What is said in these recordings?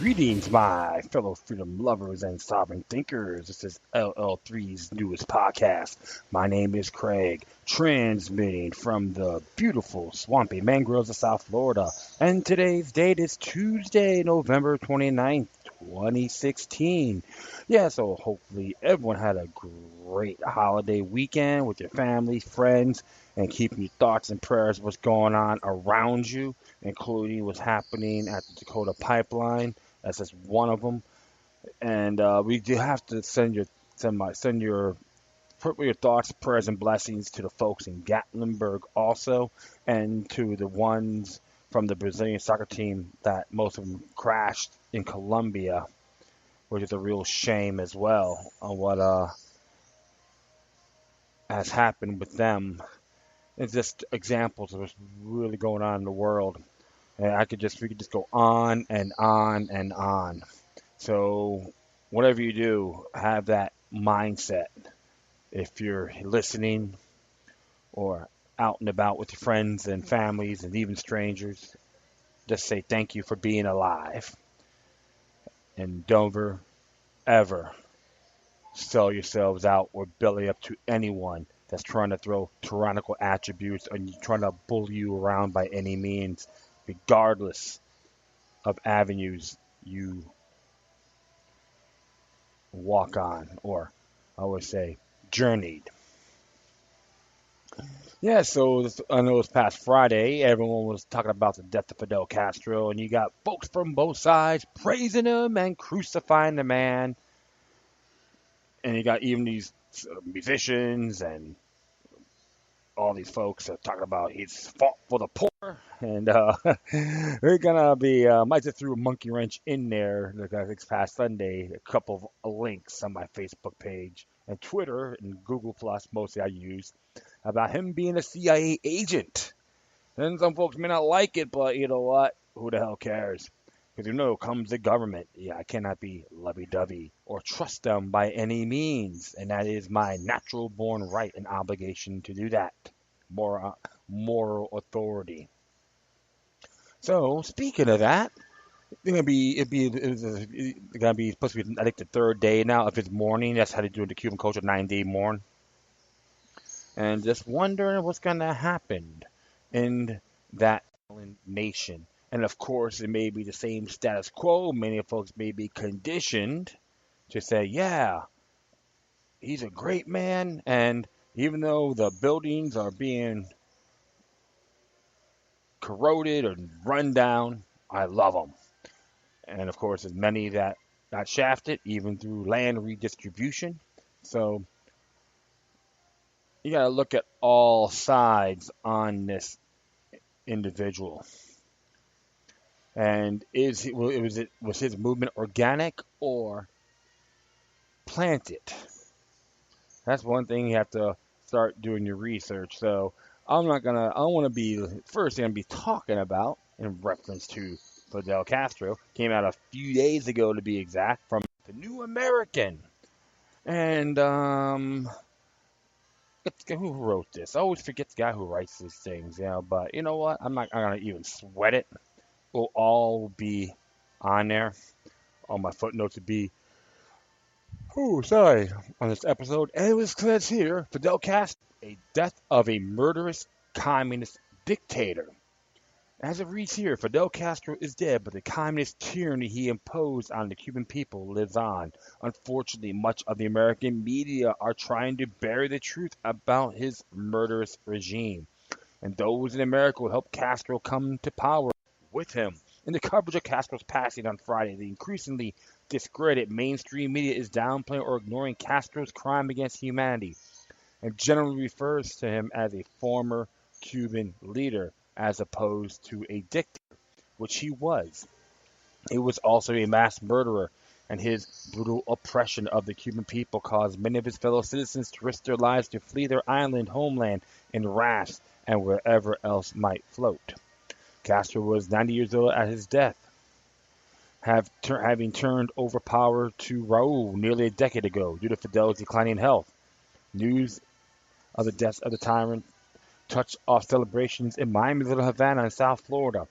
Greetings, my fellow freedom lovers and sovereign thinkers. This is LL3's newest podcast. My name is Craig, transmitting from the beautiful swampy mangroves of South Florida. And today's date is Tuesday, November 29th, 2016. Yeah, so hopefully everyone had a great holiday weekend with your family, friends, and keeping your thoughts and prayers what's going on around you, including what's happening at the Dakota Pipeline. That's just one of them. And we do have to put your thoughts, prayers, and blessings to the folks in Gatlinburg also, and to the ones from the Brazilian soccer team that most of them crashed in Colombia, which is a real shame as well on what has happened with them. It's just examples of what's really going on in the world. And we could just go on and on and on. So whatever you do, have that mindset. If you're listening or out and about with your friends and families and even strangers, just say thank you for being alive. And don't ever sell yourselves out or belly up to anyone that's trying to throw tyrannical attributes and trying to bully you around by any means, regardless of avenues you walk on, or I would say journeyed. Yeah, so I know this past Friday, everyone was talking about the death of Fidel Castro, and you got folks from both sides praising him and crucifying the man. And you got even these musicians and all these folks talking about he's fought for the poor, and we're gonna be might just threw a monkey wrench in there. Like I think past Sunday, a couple of links on my Facebook page and Twitter and Google Plus, mostly I use, about him being a CIA agent. And some folks may not like it, but you know what? Who the hell cares? Because comes the government. Yeah, I cannot be lovey-dovey or trust them by any means. And that is my natural born right and obligation to do that. Moral authority. So, speaking of that, it's gonna be supposed to be, I think, the third day now of his mourning. That's how they do in the Cuban culture, 9-day mourn. And just wondering what's gonna happen in that nation. And of course, it may be the same status quo. Many folks may be conditioned to say, yeah, he's a great man. And even though the buildings are being corroded or run down, I love him. And of course, there's many that got shafted, even through land redistribution. So you got to look at all sides on this individual. And was his movement organic or planted? That's one thing you have to start doing your research. So I don't want to be first thing I'm going to be talking about in reference to Fidel Castro. Came out a few days ago to be exact from the New American. And who wrote this? I always forget the guy who writes these things, but you know what? I'm not going to even sweat it. Will all be on there. All my footnotes would be, on this episode. And it was says here, Fidel Castro, a death of a murderous communist dictator. As it reads here, Fidel Castro is dead, but the communist tyranny he imposed on the Cuban people lives on. Unfortunately, much of the American media are trying to bury the truth about his murderous regime. And those in America who helped Castro come to power with him. In the coverage of Castro's passing on Friday, the increasingly discredited mainstream media is downplaying or ignoring Castro's crime against humanity and generally refers to him as a former Cuban leader as opposed to a dictator, which he was. He was also a mass murderer, and his brutal oppression of the Cuban people caused many of his fellow citizens to risk their lives to flee their island homeland in rafts and wherever else might float. Castro was 90 years old at his death, having turned over power to Raul nearly a decade ago due to Fidel's declining health. News of the death of the tyrant touched off celebrations in Miami, Little Havana, and South Florida.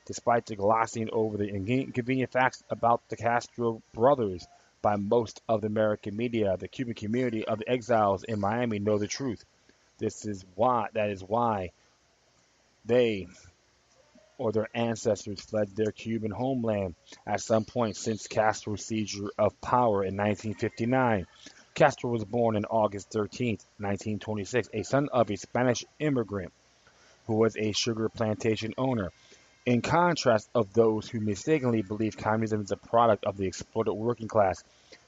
despite the glossing over the inconvenient facts about the Castro brothers by most of the American media. The Cuban community of the exiles in Miami know the truth. That is why they or their ancestors fled their Cuban homeland at some point since Castro's seizure of power in 1959. Castro was born on August 13th, 1926, a son of a Spanish immigrant who was a sugar plantation owner. In contrast of those who mistakenly believe communism is a product of the exploited working class,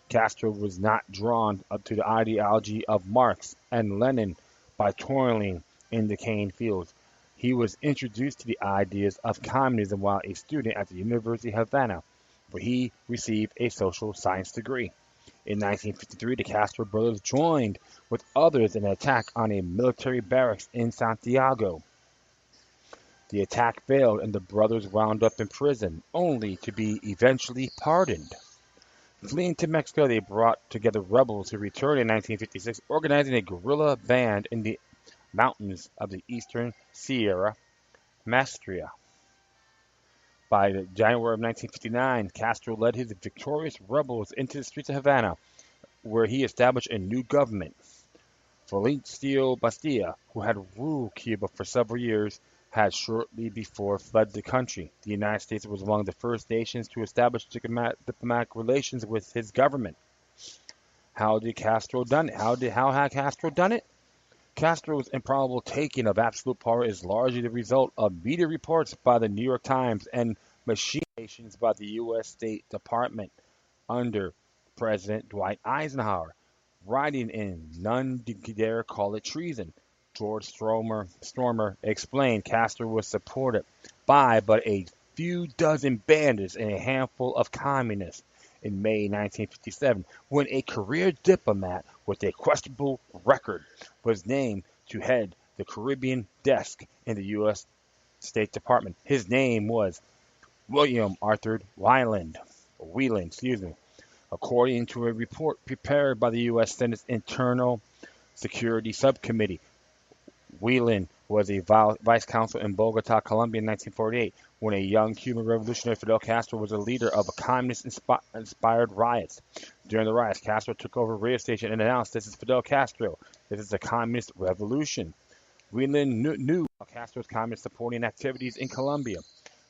Castro was not drawn up to the ideology of Marx and Lenin by toiling in the cane fields. He was introduced to the ideas of communism while a student at the University of Havana, where he received a social science degree. In 1953, the Castro brothers joined with others in an attack on a military barracks in Santiago. The attack failed and the brothers wound up in prison, only to be eventually pardoned. Fleeing to Mexico, they brought together rebels who returned in 1956, organizing a guerrilla band in the mountains of the eastern Sierra Maestra. By January of 1959, Castro led his victorious rebels into the streets of Havana, where he established a new government. Fulgencio Batista, who had ruled Cuba for several years, had shortly before fled the country. The United States was among the first nations to establish diplomatic relations with his government. How did Castro done it? How had Castro done it? Castro's improbable taking of absolute power is largely the result of media reports by the New York Times and machinations by the U.S. State Department under President Dwight Eisenhower. Writing in None Dare Call It Treason, George Stormer explained Castro was supported by but a few dozen bandits and a handful of communists. In May 1957, when a career diplomat with a questionable record was named to head the Caribbean desk in the U.S. State Department. His name was William Arthur Wieland, according to a report prepared by the U.S. Senate's Internal Security Subcommittee. Wieland was a vice consul in Bogota, Colombia in 1948, when a young Cuban revolutionary Fidel Castro was a leader of communist-inspired riots. During the riots, Castro took over a radio station and announced, "This is Fidel Castro. This is a communist revolution." Wieland knew Castro's communist-supporting activities in Colombia,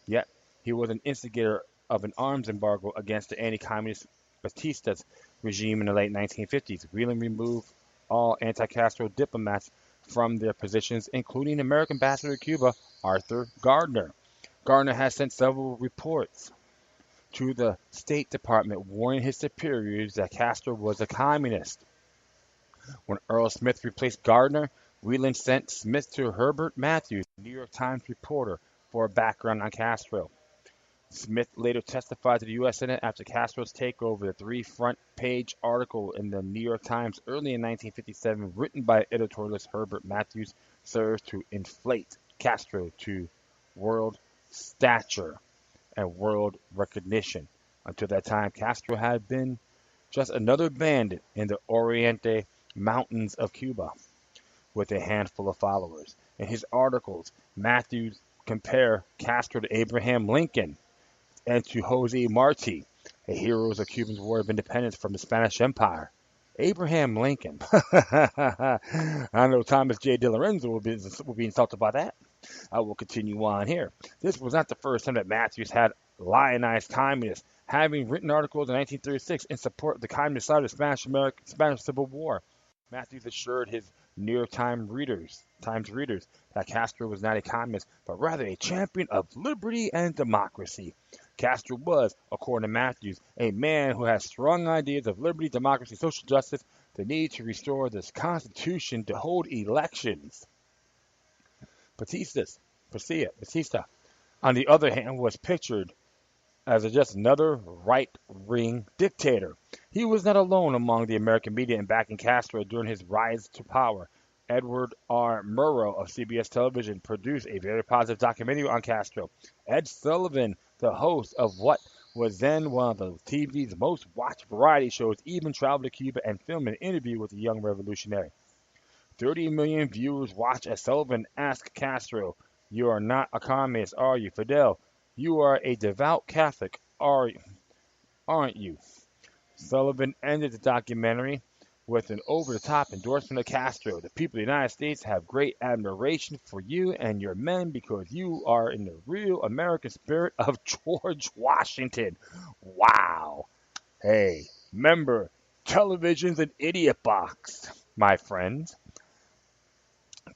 yet he was an instigator of an arms embargo against the anti-communist Batista's regime in the late 1950s. Wieland removed all anti-Castro diplomats from their positions, including American ambassador to Cuba, Arthur Gardner. Gardner has sent several reports to the State Department warning his superiors that Castro was a communist. When Earl Smith replaced Gardner, Wieland sent Smith to Herbert Matthews, a New York Times reporter, for a background on Castro. Smith later testified to the U.S. Senate after Castro's takeover. The three-front-page article in the New York Times early in 1957, written by editorialist Herbert Matthews, served to inflate Castro to world stature and world recognition. Until that time, Castro had been just another bandit in the Oriente Mountains of Cuba, with a handful of followers. In his articles, Matthews compared Castro to Abraham Lincoln and to Jose Marti, a hero of Cuba's War of Independence from the Spanish Empire. Abraham Lincoln. I know Thomas J. DiLorenzo will be insulted by that. I will continue on here. This was not the first time that Matthews had lionized communists, having written articles in 1936 in support of the communist side of the Spanish Civil War. Matthews assured his New York Times readers that Castro was not a communist, but rather a champion of liberty and democracy. Castro was, according to Matthews, a man who had strong ideas of liberty, democracy, social justice, the need to restore the Constitution to hold elections. Batista, on the other hand, was pictured as just another right-wing dictator. He was not alone among the American media in backing Castro during his rise to power. Edward R. Murrow of CBS Television produced a very positive documentary on Castro. Ed Sullivan, the host of what was then one of the TV's most watched variety shows, even traveled to Cuba and filmed an interview with the young revolutionary. 30 million viewers watched as Sullivan asked Castro, "You are not a communist, are you, Fidel? You are a devout Catholic, aren't you? Sullivan ended the documentary with an over-the-top endorsement of Castro. The people of the United States have great admiration for you and your men because you are in the real American spirit of George Washington. Wow. Hey, remember, television's an idiot box, my friends.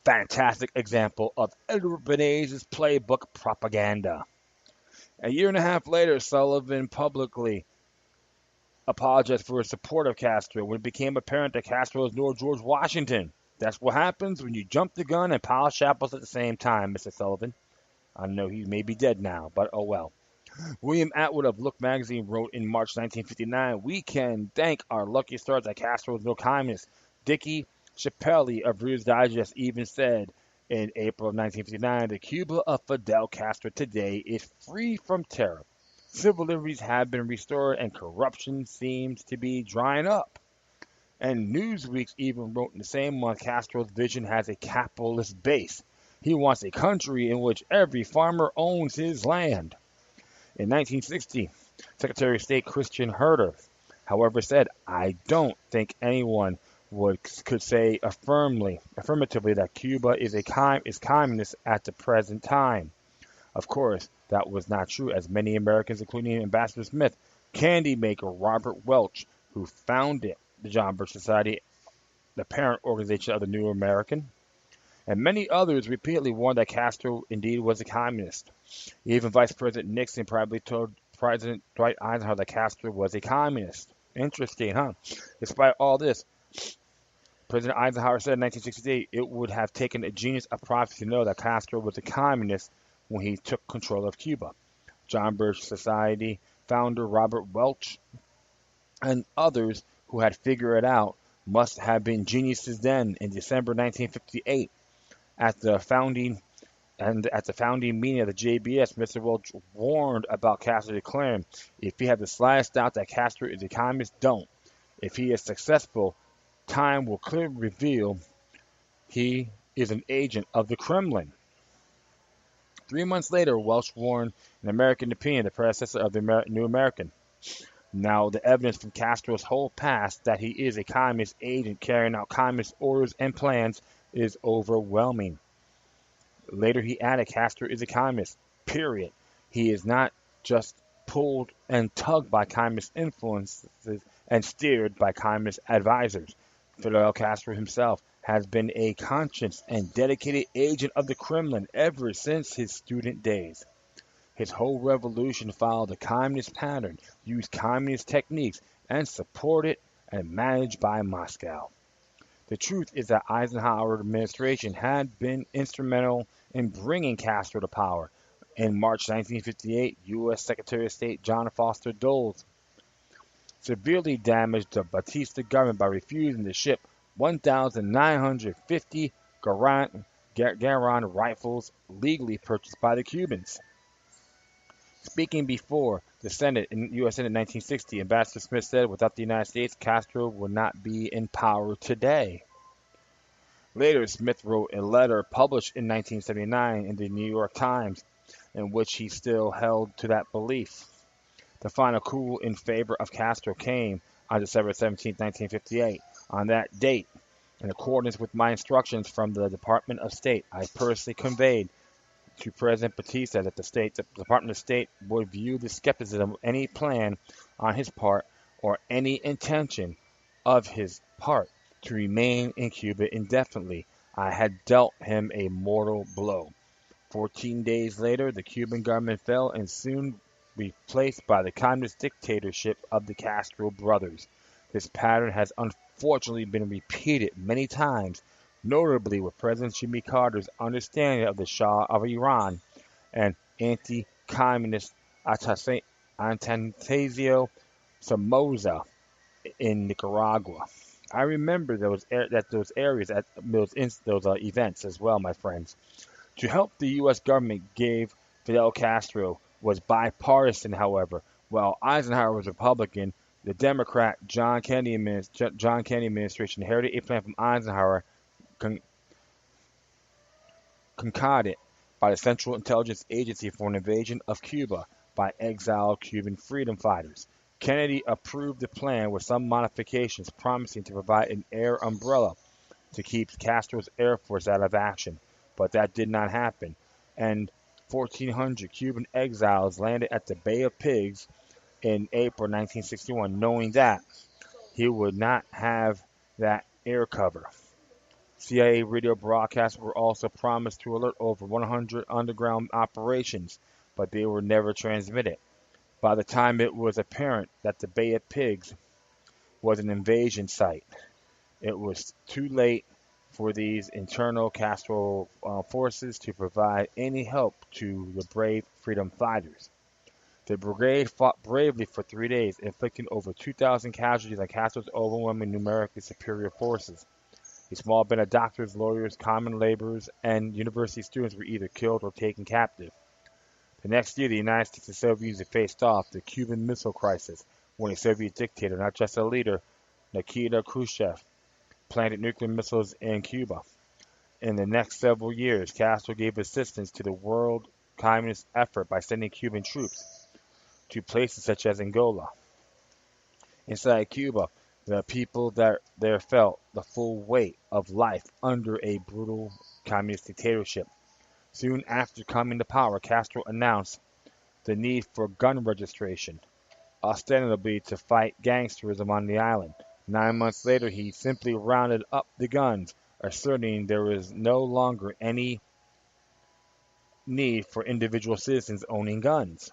Fantastic example of Edward Bernays' playbook propaganda. A year and a half later, Sullivan publicly apologized for his support of Castro when it became apparent that Castro was no George Washington. That's what happens when you jump the gun and polish apples at the same time, Mr. Sullivan. I know he may be dead now, but oh well. William Atwood of Look magazine wrote in March 1959, "We can thank our lucky stars that Castro was no communist." Dickie Chappelle of Reader's Digest even said in April of 1959, "The Cuba of Fidel Castro today is free from terror. Civil liberties have been restored and corruption seems to be drying up." And Newsweek even wrote in the same month, Castro's vision has a capitalist base. He wants a country in which every farmer owns his land. In 1960, Secretary of State Christian Herter, however, said, "I don't think anyone could say affirmatively that Cuba is communist at the present time." Of course, that was not true, as many Americans, including Ambassador Smith, candy maker Robert Welch, who founded the John Birch Society, the parent organization of the New American, and many others repeatedly warned that Castro indeed was a communist. Even Vice President Nixon privately told President Dwight Eisenhower that Castro was a communist. Interesting, huh? Despite all this, President Eisenhower said in 1968 it would have taken a genius of prophecy to know that Castro was a communist when he took control of Cuba. John Birch Society founder Robert Welch and others who had figured it out must have been geniuses then. In December 1958, at the founding meeting of the JBS, Mr. Welch warned about Castro, declaring, "If you have the slightest doubt that Castro is a communist, don't. If he is successful, time will clearly reveal he is an agent of the Kremlin." 3 months later, Welch warned in American Opinion, the predecessor of the New American. Now, the evidence from Castro's whole past that he is a communist agent carrying out communist orders and plans is overwhelming. Later, he added, "Castro is a communist, period. He is not just pulled and tugged by communist influences and steered by communist advisors. Fidel Castro himself has been a conscious and dedicated agent of the Kremlin ever since his student days. His whole revolution followed the communist pattern, used communist techniques, and supported and managed by Moscow." The truth is that Eisenhower administration had been instrumental in bringing Castro to power. In March 1958, U.S. Secretary of State John Foster Dulles severely damaged the Batista government by refusing to ship 1,950 Garand rifles legally purchased by the Cubans. Speaking before the Senate in U.S. Senate in 1960, Ambassador Smith said, "Without the United States, Castro would not be in power today." Later, Smith wrote a letter published in 1979 in the New York Times in which he still held to that belief. The final coup in favor of Castro came on December 17, 1958. On that date, in accordance with my instructions from the Department of State, I personally conveyed to President Batista that the Department of State would view the skepticism of any plan on his part or any intention of his part to remain in Cuba indefinitely. I had dealt him a mortal blow. 14 days later, the Cuban government fell and soon replaced by the communist dictatorship of the Castro brothers. This pattern has unfortunately been repeated many times, notably with President Jimmy Carter's understanding of the Shah of Iran and anti-communist Atanasio Somoza in Nicaragua. I remember those events as well, my friends. To help the U.S. government gave Fidel Castro was bipartisan, however. While Eisenhower was Republican, the Democrat John Kennedy administration inherited a plan from Eisenhower concocted by the Central Intelligence Agency for an invasion of Cuba by exiled Cuban freedom fighters. Kennedy approved the plan with some modifications, promising to provide an air umbrella to keep Castro's Air Force out of action, but that did not happen, and 1,400 Cuban exiles landed at the Bay of Pigs in April 1961, knowing that he would not have that air cover. CIA radio broadcasts were also promised to alert over 100 underground operations, but they were never transmitted. By the time it was apparent that the Bay of Pigs was an invasion site, it was too late for these internal Castro forces to provide any help to the brave freedom fighters. The brigade fought bravely for 3 days, inflicting over 2,000 casualties on Castro's overwhelming numerically superior forces. A small band of doctors, lawyers, common laborers, and university students were either killed or taken captive. The next year, the United States and Soviet Union faced off the Cuban Missile Crisis, when a Soviet dictator, not just a leader, Nikita Khrushchev, planted nuclear missiles in Cuba. In the next several years, Castro gave assistance to the world communist effort by sending Cuban troops to places such as Angola. Inside Cuba, the people there felt the full weight of life under a brutal communist dictatorship. Soon after coming to power, Castro announced the need for gun registration, ostensibly to fight gangsterism on the island. 9 months later, he simply rounded up the guns, asserting there was no longer any need for individual citizens owning guns.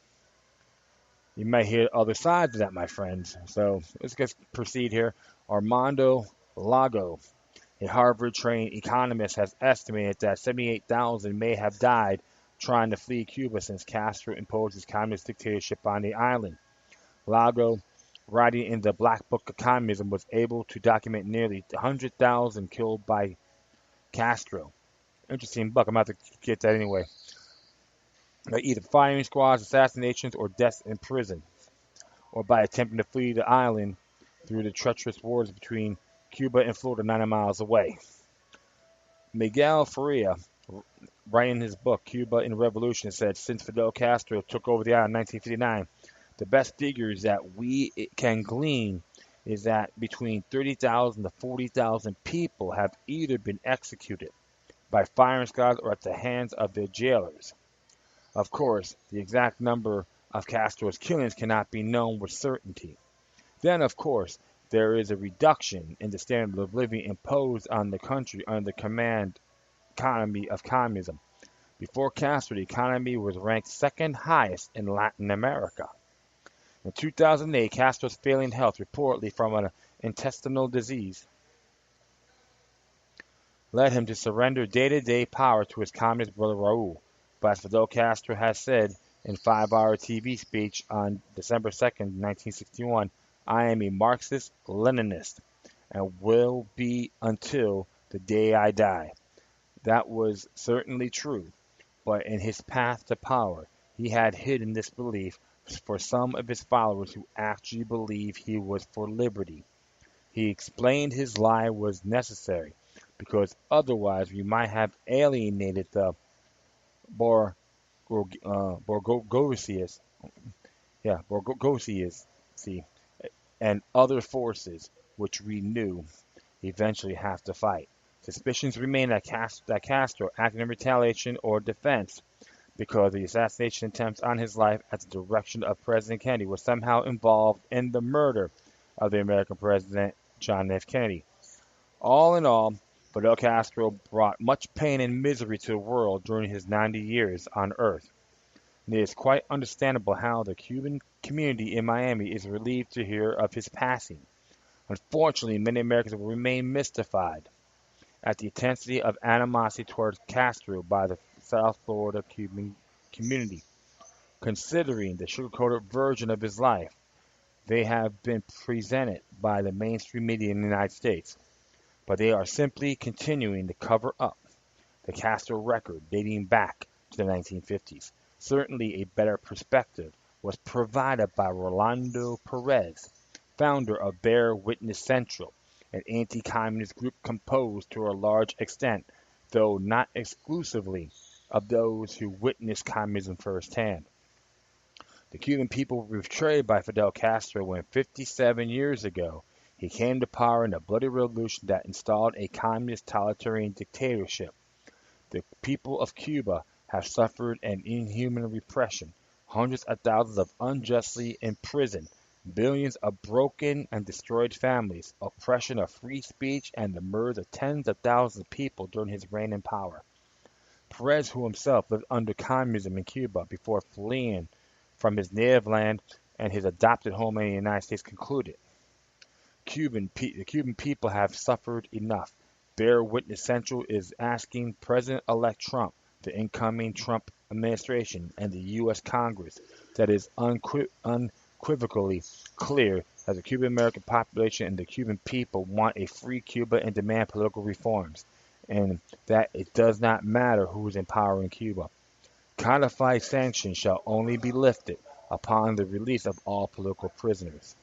You might hear other sides of that, my friends. So let's just proceed here. Armando Lago, a Harvard-trained economist, has estimated that 78,000 may have died trying to flee Cuba since Castro imposed his communist dictatorship on the island. Lago, writing in the Black Book of Communism, was able to document nearly 100,000 killed by Castro. Interesting book. I'm about to get that anyway. By either firing squads, assassinations, or deaths in prison, or by attempting to flee the island through the treacherous waters between Cuba and Florida, 90 miles away. Miguel Ferreira, writing his book Cuba in Revolution, said since Fidel Castro took over the island in 1959, the best figures that we can glean is that between 30,000 to 40,000 people have either been executed by firing squads or at the hands of their jailers. Of course, the exact number of Castro's killings cannot be known with certainty. Then, of course, there is a reduction in the standard of living imposed on the country under the command economy of communism. Before Castro, the economy was ranked second highest in Latin America. In 2008, Castro's failing health, reportedly from an intestinal disease, led him to surrender day-to-day power to his communist brother Raul. But as Fidel Castro has said in a 5-hour TV speech on December 2nd, 1961, I am a Marxist-Leninist and will be until the day I die. That was certainly true, but in his path to power, he had hidden this belief for some of his followers who actually believed he was for liberty. He explained his lie was necessary because otherwise we might have alienated the Borgosias, and other forces which we knew eventually have to fight. Suspicions remain that Castro acted in retaliation or defense because the assassination attempts on his life at the direction of President Kennedy was somehow involved in the murder of the American President John F. Kennedy. All in all, Fidel Castro brought much pain and misery to the world during his 90 years on Earth. And it is quite understandable how the Cuban community in Miami is relieved to hear of his passing. Unfortunately, many Americans will remain mystified at the intensity of animosity towards Castro by the South Florida Cuban community, considering the sugar-coated version of his life they have been presented by the mainstream media in the United States. But they are simply continuing to cover up the Castro record dating back to the 1950s. Certainly a better perspective was provided by Rolando Perez, founder of Bear Witness Central, an anti-communist group composed to a large extent, though not exclusively, of those who witnessed communism firsthand. The Cuban people were betrayed by Fidel Castro when 57 years ago he came to power in a bloody revolution that installed a communist totalitarian dictatorship. The people of Cuba have suffered an inhuman repression, hundreds of thousands of unjustly imprisoned, billions of broken and destroyed families, oppression of free speech, and the murder of tens of thousands of people during his reign in power. Perez, who himself lived under communism in Cuba before fleeing from his native land and his adopted home in the United States, concluded, the Cuban people have suffered enough. Bear Witness Central is asking President-elect Trump, the incoming Trump administration, and the U.S. Congress that is unequivocally clear that the Cuban American population and the Cuban people want a free Cuba and demand political reforms, and that it does not matter who is in power in Cuba. Codified sanctions shall only be lifted upon the release of all political prisoners.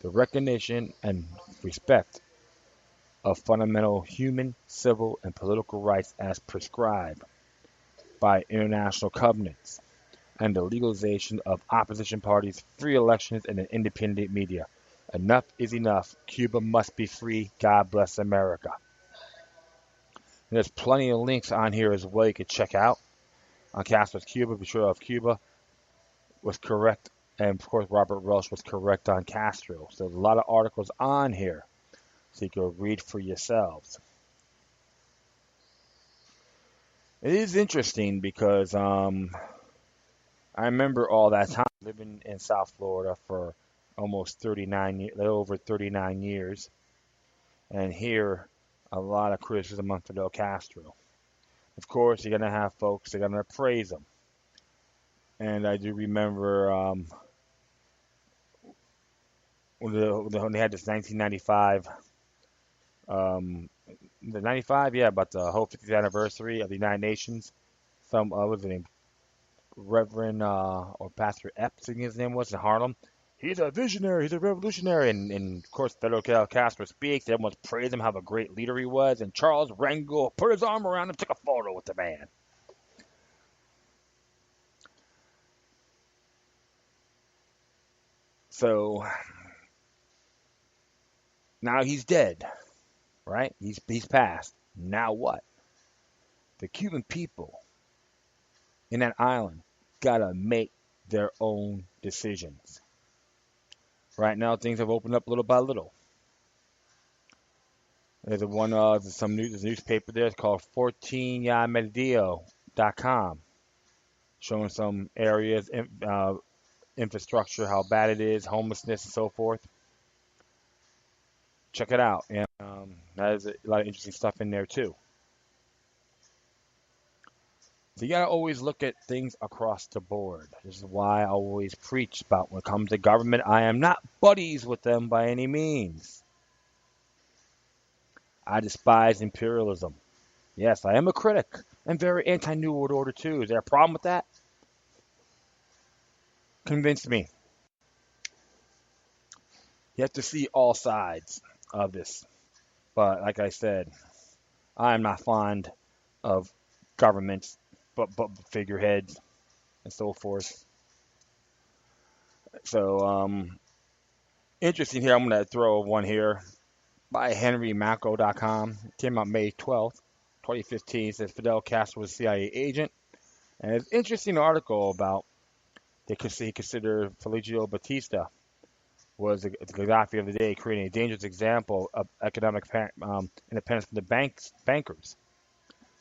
The recognition and respect of fundamental human, civil, and political rights as prescribed by international covenants, and the legalization of opposition parties, free elections, and an independent media. Enough is enough. Cuba must be free. God bless America. And there's plenty of links on here as well you could check out on Castro's Cuba. Be sure of Cuba was correct, and of course Robert Welsh was correct on Castro. So there's a lot of articles on here, so you can read for yourselves. It is interesting because I remember all that time living in South Florida for almost 39, over 39 years, and hear a lot of criticism on Fidel Castro. Of course, you're gonna have folks that are gonna praise him, and I do remember when they had this 1995, the 95, yeah, about the whole 50th anniversary of the United Nations. Some what was his name, Reverend or Pastor Epps, I think his name was, in Harlem. He's a visionary, he's a revolutionary, and of course Fidel Castro speaks. Everyone's praised him, how a great leader he was, and Charles Rangel put his arm around him, took a photo with the man. So now he's dead, right? He's passed. Now what? The Cuban people in that island gotta make their own decisions. Right now, things have opened up little by little. There's there's a newspaper there. It's called 14yamedio.com, showing some areas, infrastructure, how bad it is, homelessness, and so forth. Check it out. And there's a lot of interesting stuff in there too. So you gotta always look at things across the board. This is why I always preach about when it comes to government, I am not buddies with them by any means. I despise imperialism. Yes, I am a critic and very anti-New World Order too. Is there a problem with that? Convince me. You have to see all sides of this. But like I said, I am not fond of governments, but figureheads and so forth. So interesting here. I'm going to throw one here by HenryMacko.com. Came out May 12th, 2015. It says Fidel Castro was a CIA agent. And it's an interesting article about he considered Fulgencio Batista was the Gaddafi of the day, creating a dangerous example of economic independence from the bankers.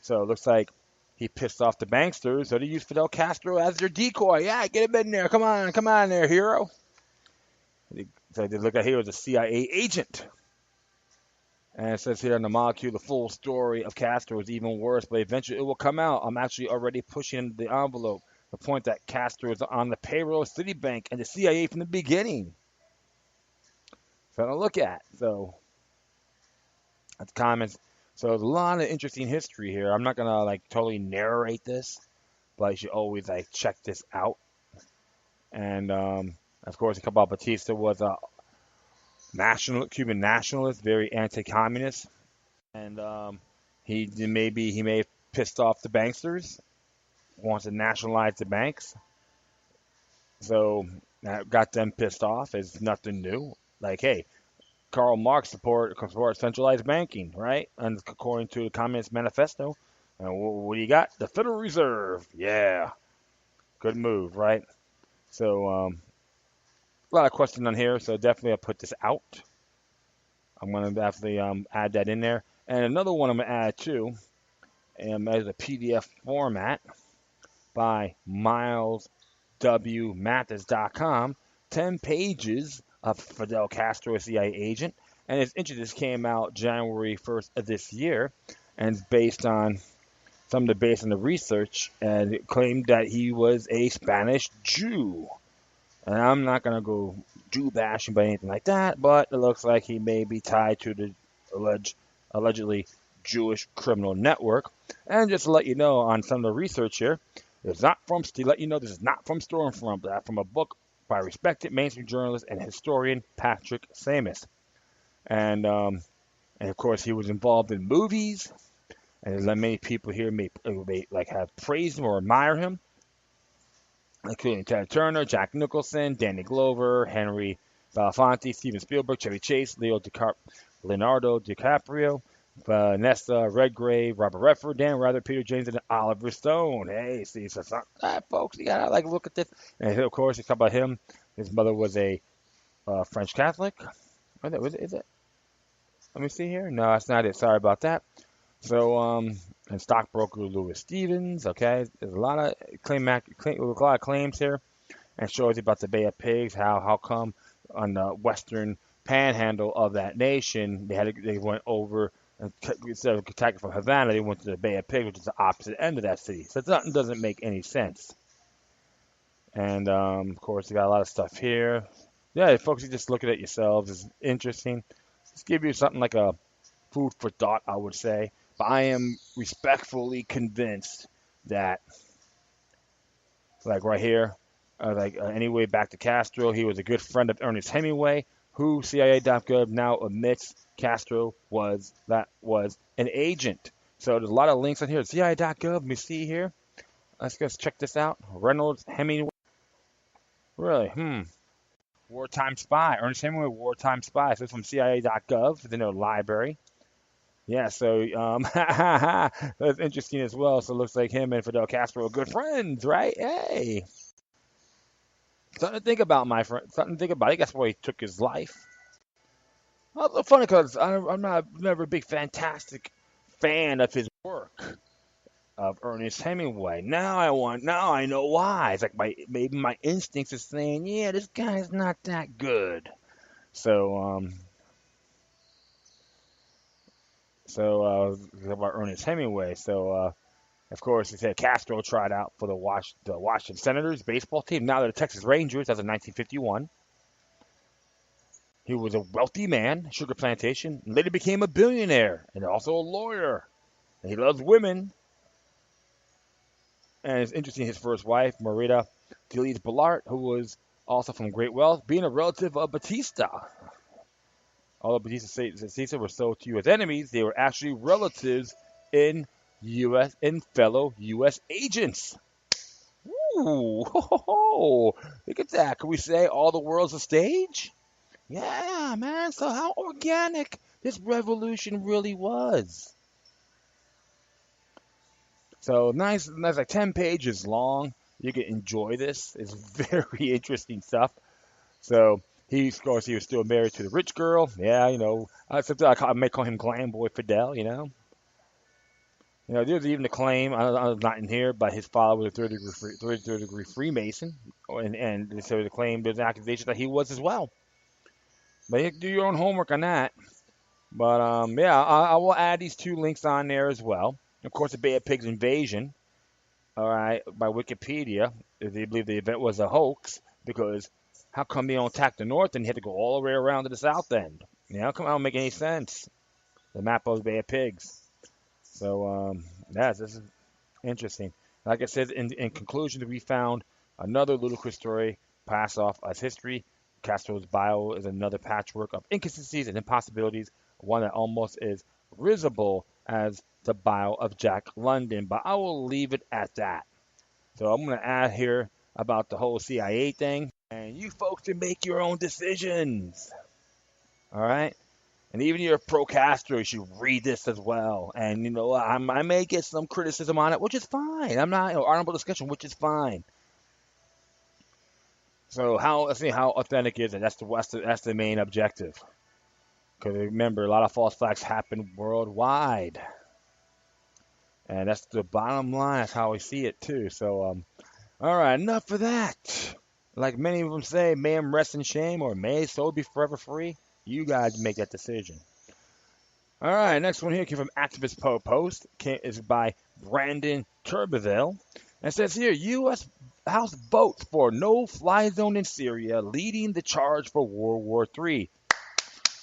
So it looks like he pissed off the banksters, so they used Fidel Castro as their decoy. Yeah, get him in there. Come on there, hero. So they look at here as a CIA agent. And it says here on the molecule, the full story of Castro is even worse, but eventually it will come out. I'm actually already pushing the envelope. The point that Castro is on the payroll of Citibank and the CIA from the beginning. So to look at. So that's comments. So there's a lot of interesting history here. I'm not gonna like totally narrate this, but you should always like check this out. And of course, Cabal Batista was a Cuban nationalist, very anti-communist, and he may pissed off the banksters, wants to nationalize the banks. So that got them pissed off. It's nothing new. Like, hey, Karl Marx support centralized banking, right? And according to the Communist Manifesto, what do you got? The Federal Reserve. Yeah, good move, right? So a lot of questions on here. So definitely I'll put this out. I'm gonna definitely add that in there. And another one I'm gonna add too, as a PDF format by MilesWMathis.com. 10 pages of Fidel Castro, a CIA agent. And it's interesting, this came out January 1st of this year, and it's based on the research, and it claimed that he was a Spanish Jew. And I'm not going to go Jew bashing by anything like that, but it looks like he may be tied to the allegedly Jewish criminal network. And just to let you know on some of the research here, it's not from, to let you know, this is not from Stormfront, but from a book by respected mainstream journalist and historian Patrick Samus. And of course, he was involved in movies, and many people here may like have praised him or admire him, including Ted Turner, Jack Nicholson, Danny Glover, Henry Belafonte, Steven Spielberg, Chevy Chase, Leonardo DiCaprio, Vanessa Redgrave, Robert Redford, Dan Rather, Peter James, and Oliver Stone. Hey, see, so folks, you gotta look at this. And of course, you talk about him. His mother was a French Catholic. Is it? Let me see here. No, that's not it. Sorry about that. So, and stockbroker Louis Stevens. Okay, there's a lot of claims here, and shows you about the Bay of Pigs. How come on the western panhandle of that nation they went over, instead of attacking from Havana, they went to the Bay of Pigs, which is the opposite end of that city. So it doesn't make any sense. And of course, you got a lot of stuff here. Yeah, folks, you just look at it yourselves. It's interesting. Just give you something like a food for thought, I would say. But I am respectfully convinced that, like right here, anyway, back to Castro, he was a good friend of Ernest Hemingway, who CIA.gov now admits Castro was an agent. So there's a lot of links on here. CIA.gov, let me see here. Let's check this out. Reynolds Hemingway. Really? Wartime spy. Ernest Hemingway, wartime spy. So it's from CIA.gov, it's in their library. Yeah, so that's interesting as well. So it looks like him and Fidel Castro are good friends, right? Hey, something to think about, my friend. Something to think about. I think that's why he took his life. Well, it's funny because I'm never a big fantastic fan of his work, of Ernest Hemingway. Now I know why. It's like maybe my instincts is saying, yeah, this guy's not that good. So about Ernest Hemingway. So of course, he said Castro tried out for the Washington Senators baseball team. Now they're the Texas Rangers. That's in 1951. He was a wealthy man, sugar plantation, and later became a billionaire and also a lawyer. And he loves women. And it's interesting, his first wife, Marita Delis Ballart, who was also from great wealth, being a relative of Batista. Although Batista were sold to U.S. enemies, they were actually relatives in fellow U.S. agents. Ooh, ho, ho, ho. Look at that. Can we say all the world's a stage? Yeah, man. So how organic this revolution really was. So nice, like 10 pages long. You can enjoy this. It's very interesting stuff. So of course, he was still married to the rich girl. Yeah, sometimes I may call him Glam Boy Fidel. There's even a claim, I'm not in here, but his father was a third degree Freemason, and so the claim, there's an accusation that he was as well. But you can do your own homework on that. But yeah, I will add these two links on there as well. Of course, the Bay of Pigs invasion, all right, by Wikipedia, they believe the event was a hoax because how come they don't attack the north and you had to go all the way around to the south end? How come that don't make any sense? The map of the Bay of Pigs. So, this is interesting. Like I said, in conclusion, we found another ludicrous story pass off as history. Castro's bio is another patchwork of inconsistencies and impossibilities, one that almost is risible as the bio of Jack London, but I will leave it at that. So I'm going to add here about the whole CIA thing, and you folks can make your own decisions. All right? And even if you're pro Castro, you should read this as well. And, I may get some criticism on it, which is fine. I'm not, honorable discussion, which is fine. So let's see how authentic is it. That's the main objective. Because remember, a lot of false flags happen worldwide. And that's the bottom line. That's how we see it, too. So, all right, enough of that. Like many of them say, may him rest in shame or may his soul be forever free. You guys make that decision. All right, next one here came from Activist Post. Is by Brandon Turbeville. And it says here, U.S. House votes for no-fly zone in Syria, leading the charge for World War III.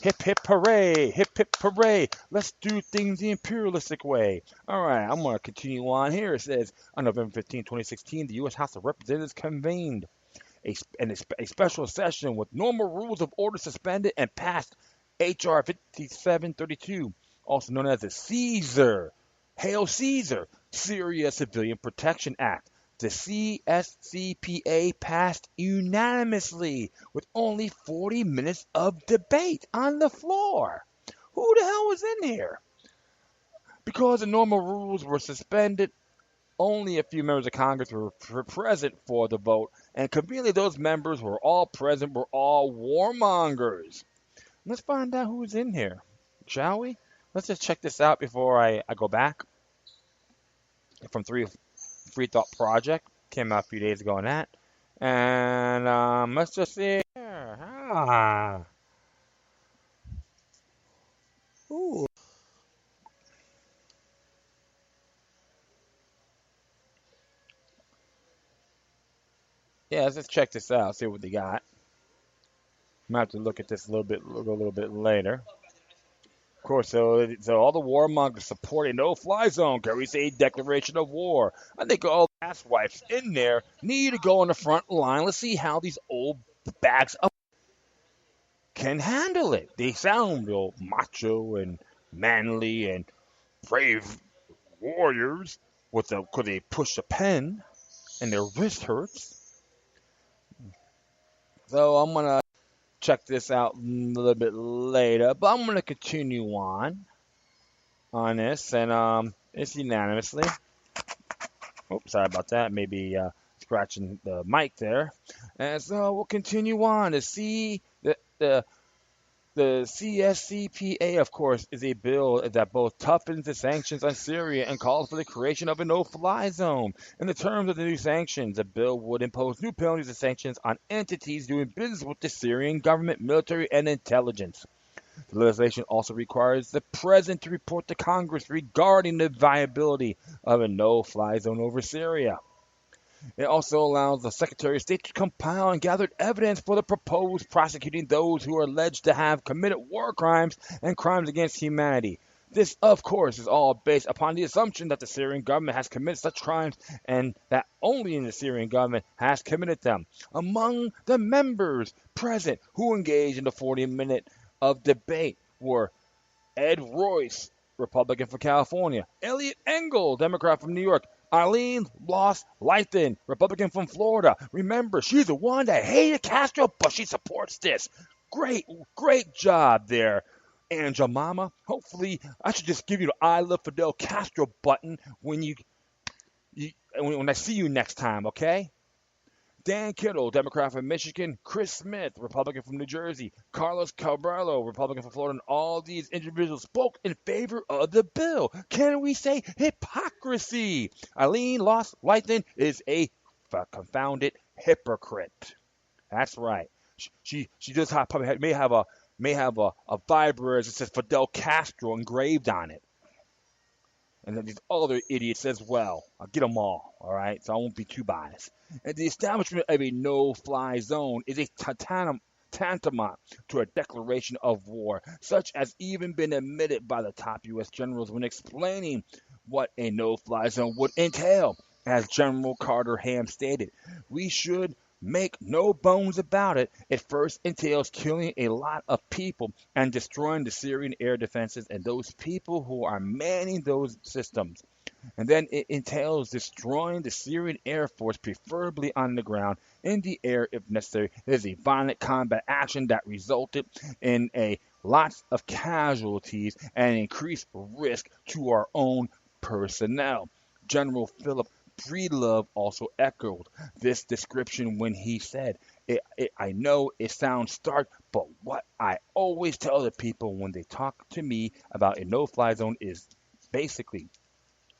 Hip, hip, hooray! Hip, hip, hooray! Let's do things the imperialistic way. All right, I'm going to continue on here. It says, on November 15, 2016, the U.S. House of Representatives convened a special session with normal rules of order suspended and passed H.R. 5732, also known as the Caesar, Hail Caesar, Syria Civilian Protection Act. The CSCPA passed unanimously with only 40 minutes of debate on the floor. Who the hell was in here? Because the normal rules were suspended, only a few members of Congress were present for the vote, and conveniently those members were all present, were all warmongers. Let's find out who's in here, shall we? Let's just check this out before I go back. From Free Thought Project, came out a few days ago on that. And let's just see here. Ooh. Yeah, let's just check this out, see what they got. Might have to look at this a little bit later. Of course, so all the warmongers support a no-fly zone carries a declaration of war. I think all the asswipes in there need to go on the front line. Let's see how these old bags of can handle it. They sound real macho and manly and brave warriors because they push a pen and their wrist hurts. So I'm gonna check this out a little bit later, but I'm gonna continue on this, and it's unanimously. Oops, sorry about that. Maybe scratching the mic there. And so we'll continue on to see the CSCPA, of course, is a bill that both toughens the sanctions on Syria and calls for the creation of a no-fly zone. In the terms of the new sanctions, the bill would impose new penalties and sanctions on entities doing business with the Syrian government, military, and intelligence. The legislation also requires the president to report to Congress regarding the viability of a no-fly zone over Syria. It also allows the Secretary of State to compile and gather evidence for the proposed prosecuting those who are alleged to have committed war crimes and crimes against humanity. This, of course, is all based upon the assumption that the Syrian government has committed such crimes and that only the Syrian government has committed them. Among the members present who engaged in the 40-minute of debate were Ed Royce, Republican from California, Eliot Engel, Democrat from New York, Eileen Loss Lytton, Republican from Florida. Remember, she's the one that hated Castro, but she supports this. Great job there, Angel Mama. Hopefully, I should just give you the I Love Fidel Castro button when when I see you next time, okay? Dan Kittle, Democrat from Michigan, Chris Smith, Republican from New Jersey, Carlos Cabrillo, Republican from Florida, and all these individuals spoke in favor of the bill. Can we say hypocrisy? Eileen Loss Lytton is a confounded hypocrite. That's right. She just probably may have a vibrator that says Fidel Castro engraved on it. And then these other idiots as well. I'll get them all right? So I won't be too biased. And the establishment of a no-fly zone is a tantamount to a declaration of war, such as even been admitted by the top U.S. generals when explaining what a no-fly zone would entail. As General Carter Ham stated, we should Make no bones about it, it first entails killing a lot of people and destroying the Syrian air defenses and those people who are manning those systems. And then it entails destroying the Syrian Air Force, preferably on the ground, in the air if necessary. It is a violent combat action that resulted in a lots of casualties and increased risk to our own personnel. General Philip Breedlove also echoed this description when he said, I know it sounds stark, but what I always tell the people when they talk to me about a no-fly zone is basically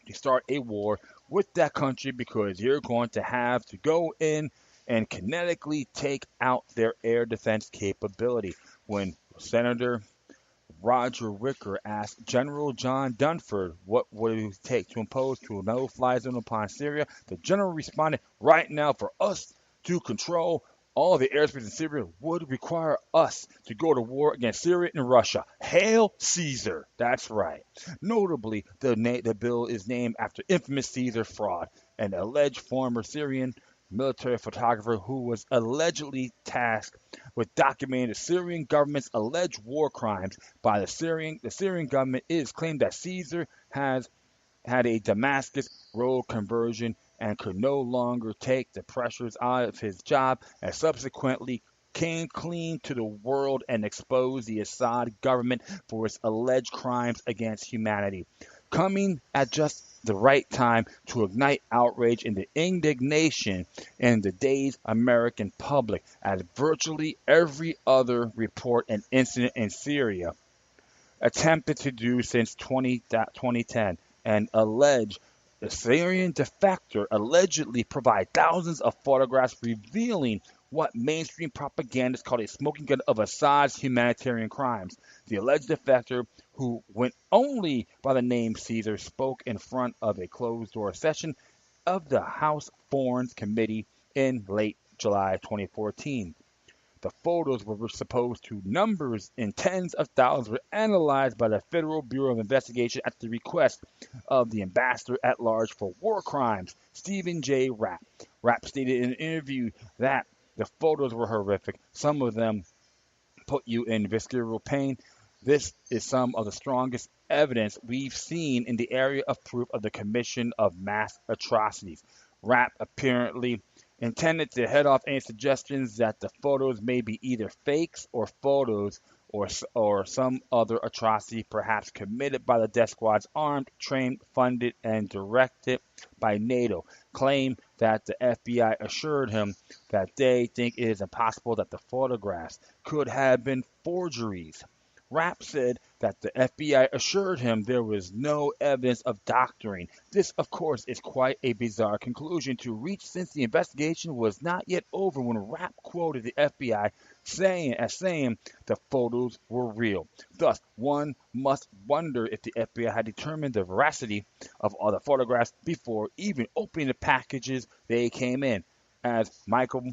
to start a war with that country because you're going to have to go in and kinetically take out their air defense capability. When Senator Roger Wicker asked General John Dunford what would it take to impose a no-fly zone upon Syria, the general responded, right now for us to control all the airspace in Syria would require us to go to war against Syria and Russia. Hail Caesar! That's right. Notably, the bill is named after infamous Caesar fraud, an alleged former Syrian military photographer who was allegedly tasked with documenting the Syrian government's alleged war crimes by the Syrian government. It is claimed that Caesar has had a Damascus Road conversion and could no longer take the pressures out of his job and subsequently came clean to the world and exposed the Assad government for its alleged crimes against humanity, coming at just the right time to ignite outrage and the indignation in the day's American public, as virtually every other report and incident in Syria attempted to do since 2010, and alleged the Syrian defector allegedly provided thousands of photographs revealing what mainstream propagandists called a smoking gun of Assad's humanitarian crimes. The alleged defector, who went only by the name Caesar, spoke in front of a closed-door session of the House Foreign Committee in late July 2014. The photos were supposed to numbers in tens of thousands were analyzed by the Federal Bureau of Investigation at the request of the Ambassador at Large for War Crimes, Stephen J. Rapp. Rapp stated in an interview that the photos were horrific. Some of them put you in visceral pain. This is some of the strongest evidence we've seen in the area of proof of the commission of mass atrocities. Rapp apparently intended to head off any suggestions that the photos may be either fakes or photos or some other atrocity perhaps committed by the death squads armed, trained, funded, and directed by NATO. Claim that the FBI assured him that they think it is impossible that the photographs could have been forgeries. Rapp said that the FBI assured him there was no evidence of doctoring. This, of course, is quite a bizarre conclusion to reach since the investigation was not yet over when Rapp quoted the FBI saying the photos were real. Thus, one must wonder if the FBI had determined the veracity of all the photographs before even opening the packages they came in. As Michael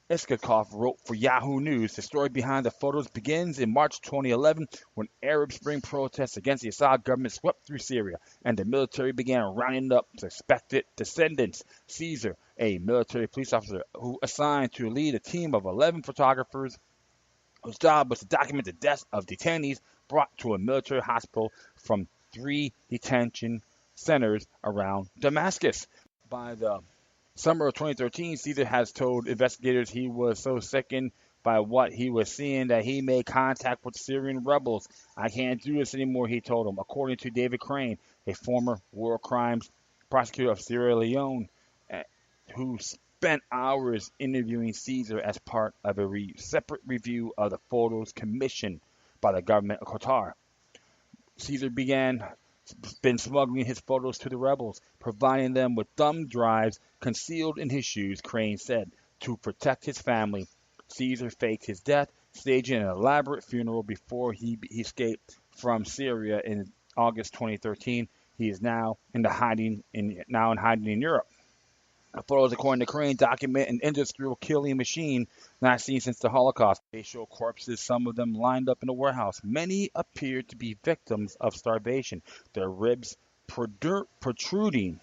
Iskakov wrote for Yahoo News, the story behind the photos begins in March 2011 when Arab Spring protests against the Assad government swept through Syria and the military began rounding up suspected descendants. Caesar, a military police officer who assigned to lead a team of 11 photographers whose job was to document the deaths of detainees brought to a military hospital from 3 detention centers around Damascus. By the summer of 2013, Caesar has told investigators he was so sickened by what he was seeing that he made contact with Syrian rebels. I can't do this anymore, he told them, according to David Crane, a former war crimes prosecutor of Sierra Leone, who spent hours interviewing Caesar as part of a separate review of the photos commissioned by the government of Qatar. Caesar been smuggling his photos to the rebels, providing them with thumb drives concealed in his shoes, Crane said, to protect his family. Caesar faked his death, staging an elaborate funeral before he escaped from Syria in August 2013. He is now in hiding in Europe. The photos, according to Crane, document an industrial killing machine not seen since the Holocaust. They show corpses, some of them lined up in a warehouse. Many appear to be victims of starvation, their ribs protruding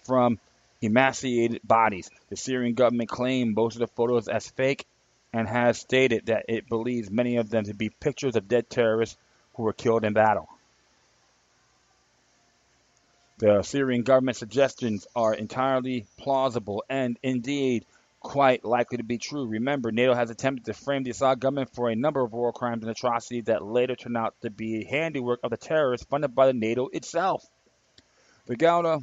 from emaciated bodies. The Syrian government claimed most of the photos as fake and has stated that it believes many of them to be pictures of dead terrorists who were killed in battle. The Syrian government suggestions are entirely plausible and, indeed, quite likely to be true. Remember, NATO has attempted to frame the Assad government for a number of war crimes and atrocities that later turned out to be handiwork of the terrorists funded by the NATO itself. The Gouda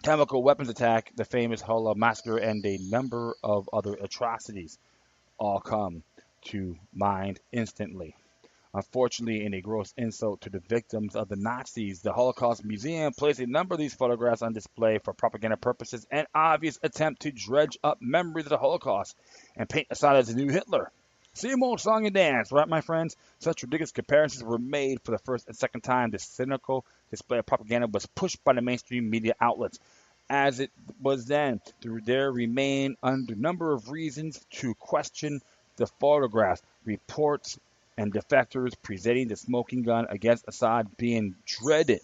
chemical weapons attack, the famous Holla massacre, and a number of other atrocities all come to mind instantly. Unfortunately, in a gross insult to the victims of the Nazis, the Holocaust Museum placed a number of these photographs on display for propaganda purposes, an obvious attempt to dredge up memories of the Holocaust and paint Assad as the new Hitler. Same old song and dance, right, my friends? Such ridiculous comparisons were made for the first and second time. This cynical display of propaganda was pushed by the mainstream media outlets. As it was then, there remain a number of reasons to question the photographs, reports, and defectors presenting the smoking gun against Assad being dreaded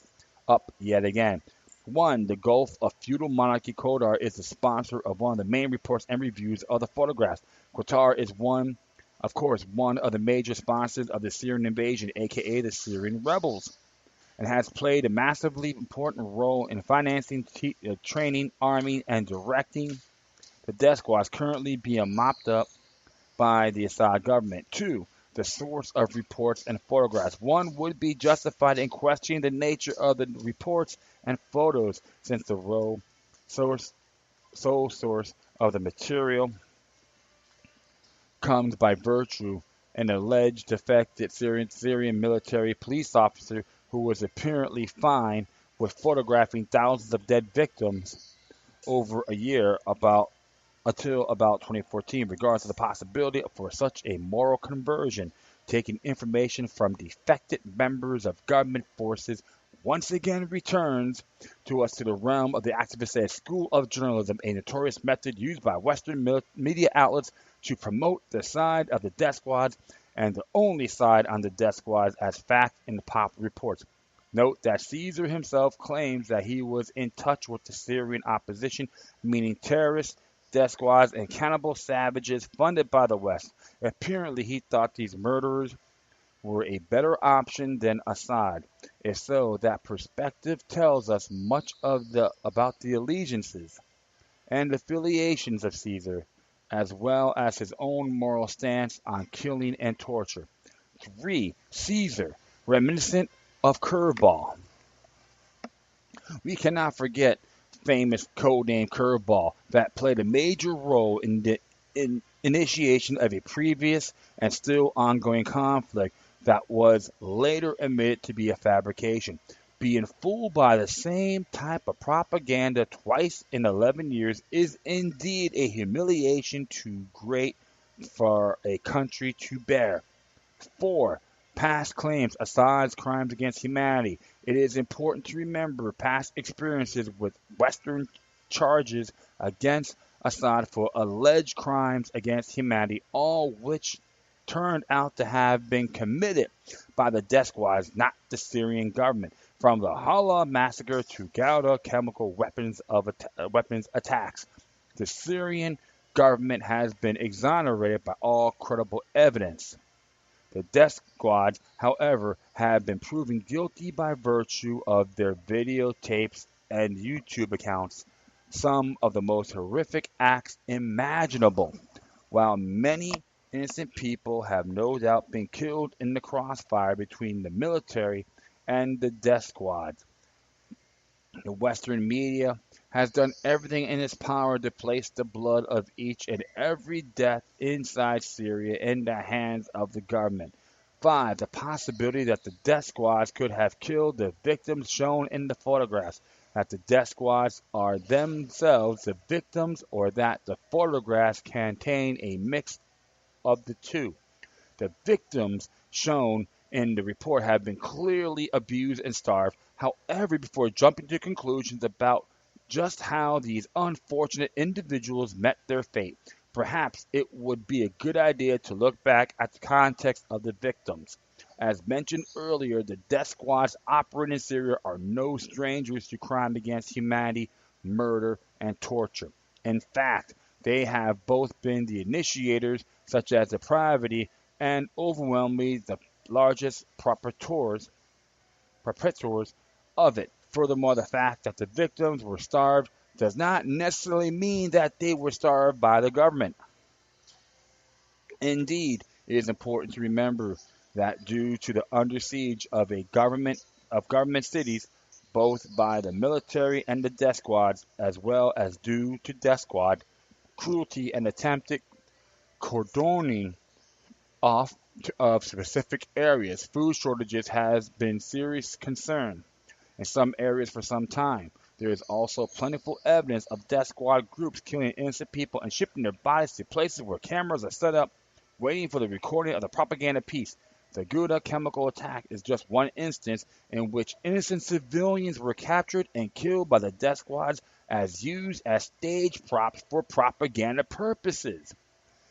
up yet again. 1. The Gulf of Feudal Monarchy Qatar is the sponsor of one of the main reports and reviews of the photographs. Qatar is one of the major sponsors of the Syrian invasion, aka the Syrian rebels, and has played a massively important role in financing, training, arming, and directing the death squads currently being mopped up by the Assad government. 2. The source of reports and photographs. One would be justified in questioning the nature of the reports and photos, since the sole source of the material comes by virtue an alleged defected Syrian military police officer who was apparently fine with photographing thousands of dead victims over a year until about 2014, regardless of the possibility for such a moral conversion. Taking information from defected members of government forces once again returns to us to the realm of the activist said school of journalism, a notorious method used by Western media outlets to promote the side of the death squads and the only side on the death squads as fact in the popular reports. Note that Caesar himself claims that he was in touch with the Syrian opposition, meaning terrorists, death squads, and cannibal savages funded by the West. Apparently, he thought these murderers were a better option than Assad. If so, that perspective tells us much about the allegiances and affiliations of Caesar, as well as his own moral stance on killing and torture. 3. Caesar, reminiscent of Curveball. We cannot forget famous codename Curveball that played a major role in the initiation of a previous and still ongoing conflict that was later admitted to be a fabrication. Being fooled by the same type of propaganda twice in 11 years is indeed a humiliation too great for a country to bear. 4. Past claims, Assad's crimes against humanity. It is important to remember past experiences with Western charges against Assad for alleged crimes against humanity, all which turned out to have been committed by the death squads, not the Syrian government. From the Hala massacre to Gouda chemical weapons attacks, the Syrian government has been exonerated by all credible evidence. The death squads, however, have been proven guilty by virtue of their videotapes and YouTube accounts, some of the most horrific acts imaginable, while many innocent people have no doubt been killed in the crossfire between the military and the death squads. The Western media has done everything in its power to place the blood of each and every death inside Syria in the hands of the government. 5. The possibility that the death squads could have killed the victims shown in the photographs, that the death squads are themselves the victims, or that the photographs contain a mix of the two. The victims shown in the report have been clearly abused and starved. However, before jumping to conclusions about just how these unfortunate individuals met their fate, perhaps it would be a good idea to look back at the context of the victims. As mentioned earlier, the death squads operating in Syria are no strangers to crime against humanity, murder, and torture. In fact, they have both been the initiators, such as the depravity, and overwhelmingly the largest perpetrators of it. Furthermore, the fact that the victims were starved does not necessarily mean that they were starved by the government. Indeed, it is important to remember that due to the under siege of government cities, both by the military and the death squads, as well as due to death squad cruelty and attempted cordoning off of specific areas, food shortages has been serious concern in some areas for some time. There is also plentiful evidence of death squad groups killing innocent people and shipping their bodies to places where cameras are set up, waiting for the recording of the propaganda piece. The Gouda chemical attack is just one instance in which innocent civilians were captured and killed by the death squads as used as stage props for propaganda purposes.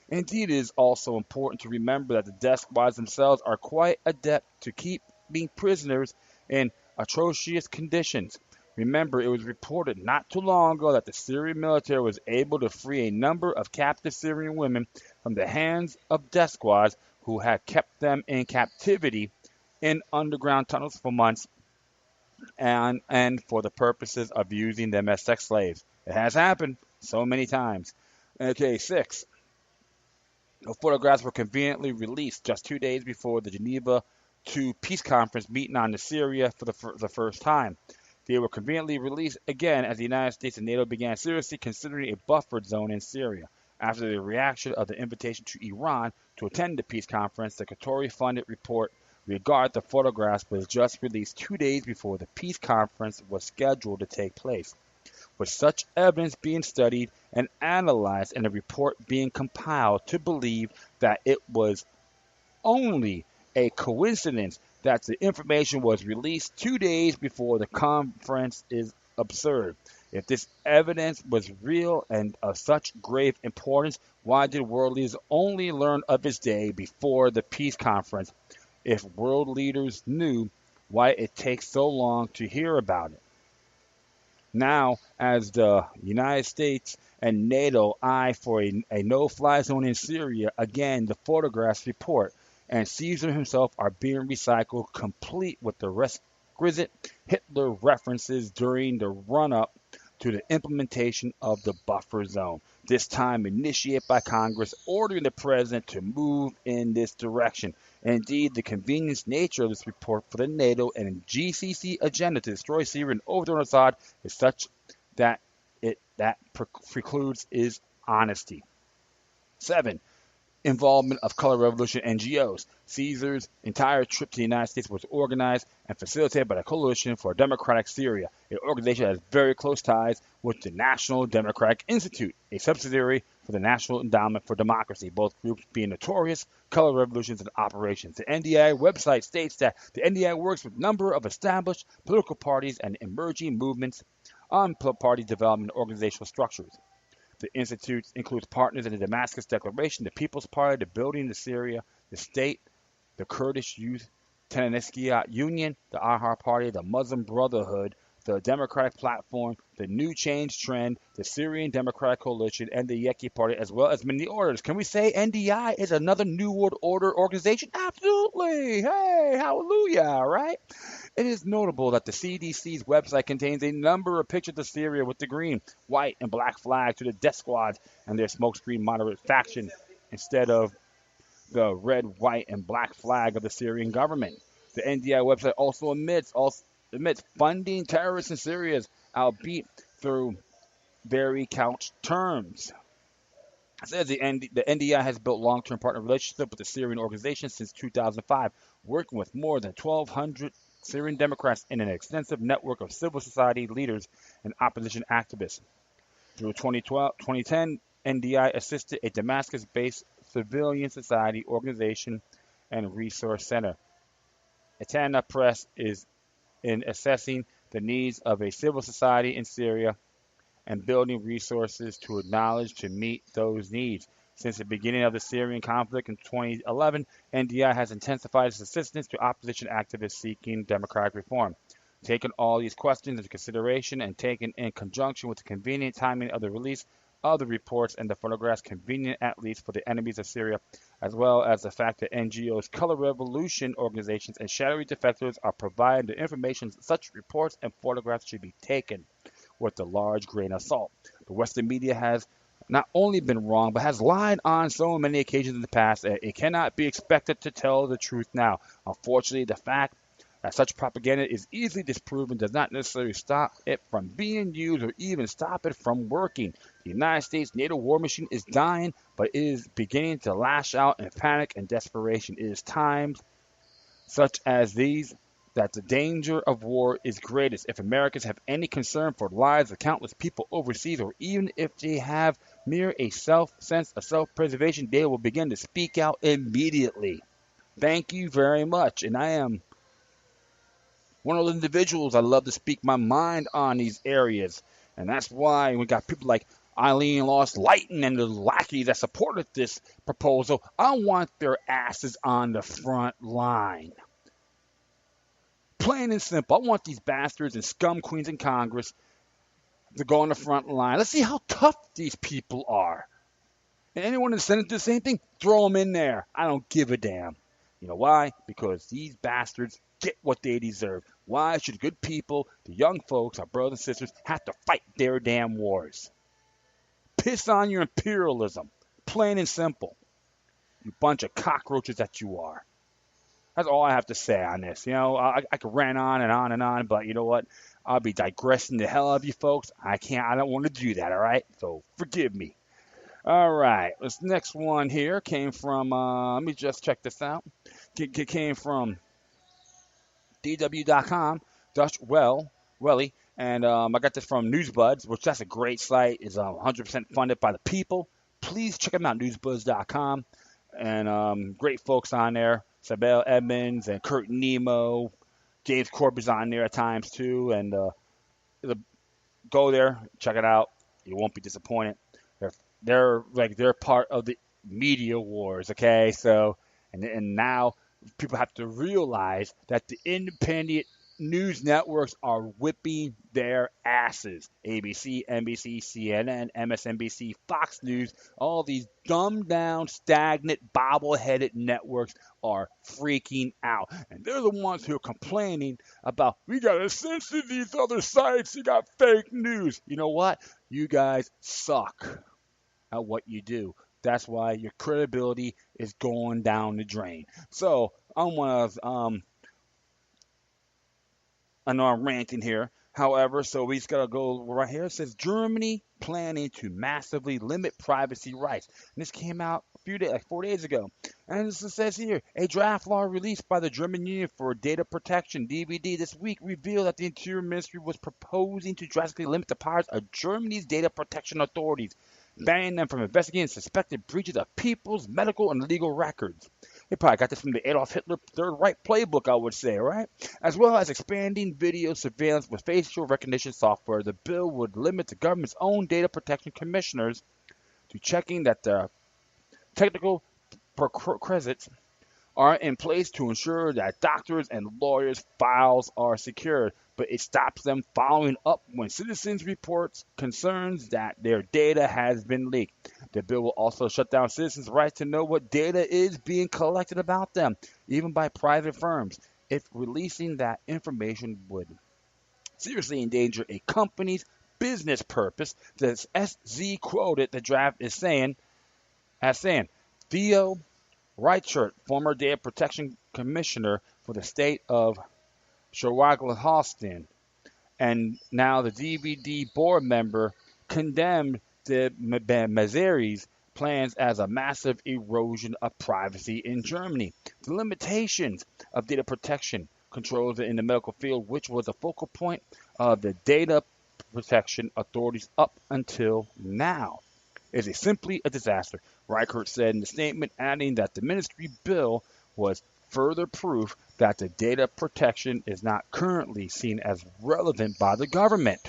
Indeed, it is also important to remember that the death squads themselves are quite adept to keeping prisoners in atrocious conditions. Remember, it was reported not too long ago that the Syrian military was able to free a number of captive Syrian women from the hands of death squads who had kept them in captivity in underground tunnels for months and for the purposes of using them as sex slaves. It has happened so many times. Okay, 6. The photographs were conveniently released just 2 days before the Geneva II peace conference meeting on Syria for the first time. They were conveniently released again as the United States and NATO began seriously considering a buffer zone in Syria. After the reaction of the invitation to Iran to attend the peace conference, the Qatari-funded report regarding the photographs was just released 2 days before the peace conference was scheduled to take place. With such evidence being studied and analyzed and a report being compiled to believe that it was only a coincidence that the information was released 2 days before the conference is absurd. If this evidence was real and of such grave importance, why did world leaders only learn of its day before the peace conference? If world leaders knew, why it takes so long to hear about it? Now, as the United States and NATO eye for a no-fly zone in Syria, again the photographs report, and Caesar himself are being recycled, complete with the exquisite Hitler references during the run-up to the implementation of the buffer zone, this time initiated by Congress, ordering the president to move in this direction. Indeed, the convenience nature of this report for the NATO and GCC agenda to destroy Syria and overthrow Assad is such that that precludes its honesty. 7. Involvement of color revolution NGOs. Caesar's entire trip to the United States was organized and facilitated by the Coalition for a Democratic Syria, an organization that has very close ties with the National Democratic Institute, a subsidiary for the National Endowment for Democracy, both groups being notorious color revolutions and operations. The NDI website states that the NDI works with a number of established political parties and emerging movements on party development and organizational structures. The institute includes partners in the Damascus Declaration, the People's Party, the Building of Syria, the State, the Kurdish Youth Tenaneskiyat Union, the Ahrar Party, the Muslim Brotherhood, the Democratic Platform, the New Change Trend, the Syrian Democratic Coalition, and the Yeki Party, as well as many orders. Can we say NDI is another New World Order organization? Absolutely. Hey, hallelujah, right? It is notable that the CDC's website contains a number of pictures of Syria with the green, white, and black flag to the death squads and their smokescreen moderate faction instead of the red, white, and black flag of the Syrian government. The NDI website also admits funding terrorists in Syria, albeit through very couched terms. It says the NDI has built long-term partner relationship with the Syrian organization since 2005, working with more than 1,200 Syrian Democrats in an extensive network of civil society leaders and opposition activists. Through 2010, NDI assisted a Damascus-based civilian society organization and resource center. Etana Press is in assessing the needs of a civil society in Syria and building resources to acknowledge to meet those needs. Since the beginning of the Syrian conflict in 2011, NDI has intensified its assistance to opposition activists seeking democratic reform. Taking all these questions into consideration and taken in conjunction with the convenient timing of the release of the reports and the photographs, convenient at least for the enemies of Syria, as well as the fact that NGOs, color revolution organizations, and shadowy defectors are providing the information, such reports and photographs should be taken with a large grain of salt. The Western media has not only been wrong, but has lied on so many occasions in the past that it cannot be expected to tell the truth now. Unfortunately, the fact that such propaganda is easily disproven does not necessarily stop it from being used or even stop it from working. The United States NATO war machine is dying, but it is beginning to lash out in panic and desperation. It is times such as these that the danger of war is greatest. If Americans have any concern for the lives of countless people overseas, or even if they have mere a sense of self-preservation, they will begin to speak out immediately. Thank you very much. And I am one of those individuals. I love to speak my mind on these areas. And that's why we got people like Eileen Lost Lighton and the lackeys that supported this proposal. I want their asses on the front line. Plain and simple. I want these bastards and scum queens in Congress to go on the front line. Let's see how tough these people are. And anyone in the Senate does the same thing, throw them in there. I don't give a damn. You know why? Because these bastards get what they deserve. Why should good people, the young folks, our brothers and sisters, have to fight their damn wars? Piss on your imperialism. Plain and simple. You bunch of cockroaches that you are. That's all I have to say on this. You know, I could rant on and on and on, but you know what? I'll be digressing the hell out of you folks. I don't want to do that, all right? So forgive me. All right, this next one here came from, let me just check this out. It came from dw.com, Welly, and I got this from Newsbuds, which that's a great site. It's 100% funded by the people. Please check them out, newsbuzz.com, and great folks on there. Sabelle Edmonds and Kurt Nemo. James Corbin's on there at times too, and go there, check it out. You won't be disappointed. They're part of the media wars, okay? So and now people have to realize that the independent news networks are whipping their asses. ABC, NBC, CNN, MSNBC, Fox News, all these dumbed down, stagnant, bobble-headed networks are freaking out. And they're the ones who are complaining about, we got to censor these other sites, you got fake news. You know what? You guys suck at what you do. That's why your credibility is going down the drain. So I know I'm ranting here. However, so we just got to go right here. It says Germany planning to massively limit privacy rights. And this came out a few days, like 4 days ago. And this says here, a draft law released by the German Union for Data Protection, DVD, this week revealed that the Interior Ministry was proposing to drastically limit the powers of Germany's data protection authorities, banning them from investigating suspected breaches of people's medical and legal records. They probably got this from the Adolf Hitler Third Reich playbook, I would say, right? As well as expanding video surveillance with facial recognition software, the bill would limit the government's own data protection commissioners to checking that the technical prerequisites are in place to ensure that doctors' and lawyers' files are secured, but it stops them following up when citizens report concerns that their data has been leaked. The bill will also shut down citizens' right to know what data is being collected about them, even by private firms, if releasing that information would seriously endanger a company's business purpose. The SZ quoted the draft as saying, Theo Reichert, former Data Protection Commissioner for the state of Schleswig-Holstein, and now the DVD board member, condemned the Mazari's plans as a massive erosion of privacy in Germany. The limitations of data protection controls in the medical field, which was a focal point of the data protection authorities up until now, is simply a disaster, Reichert said in the statement, adding that the ministry bill was further proof that the data protection is not currently seen as relevant by the government.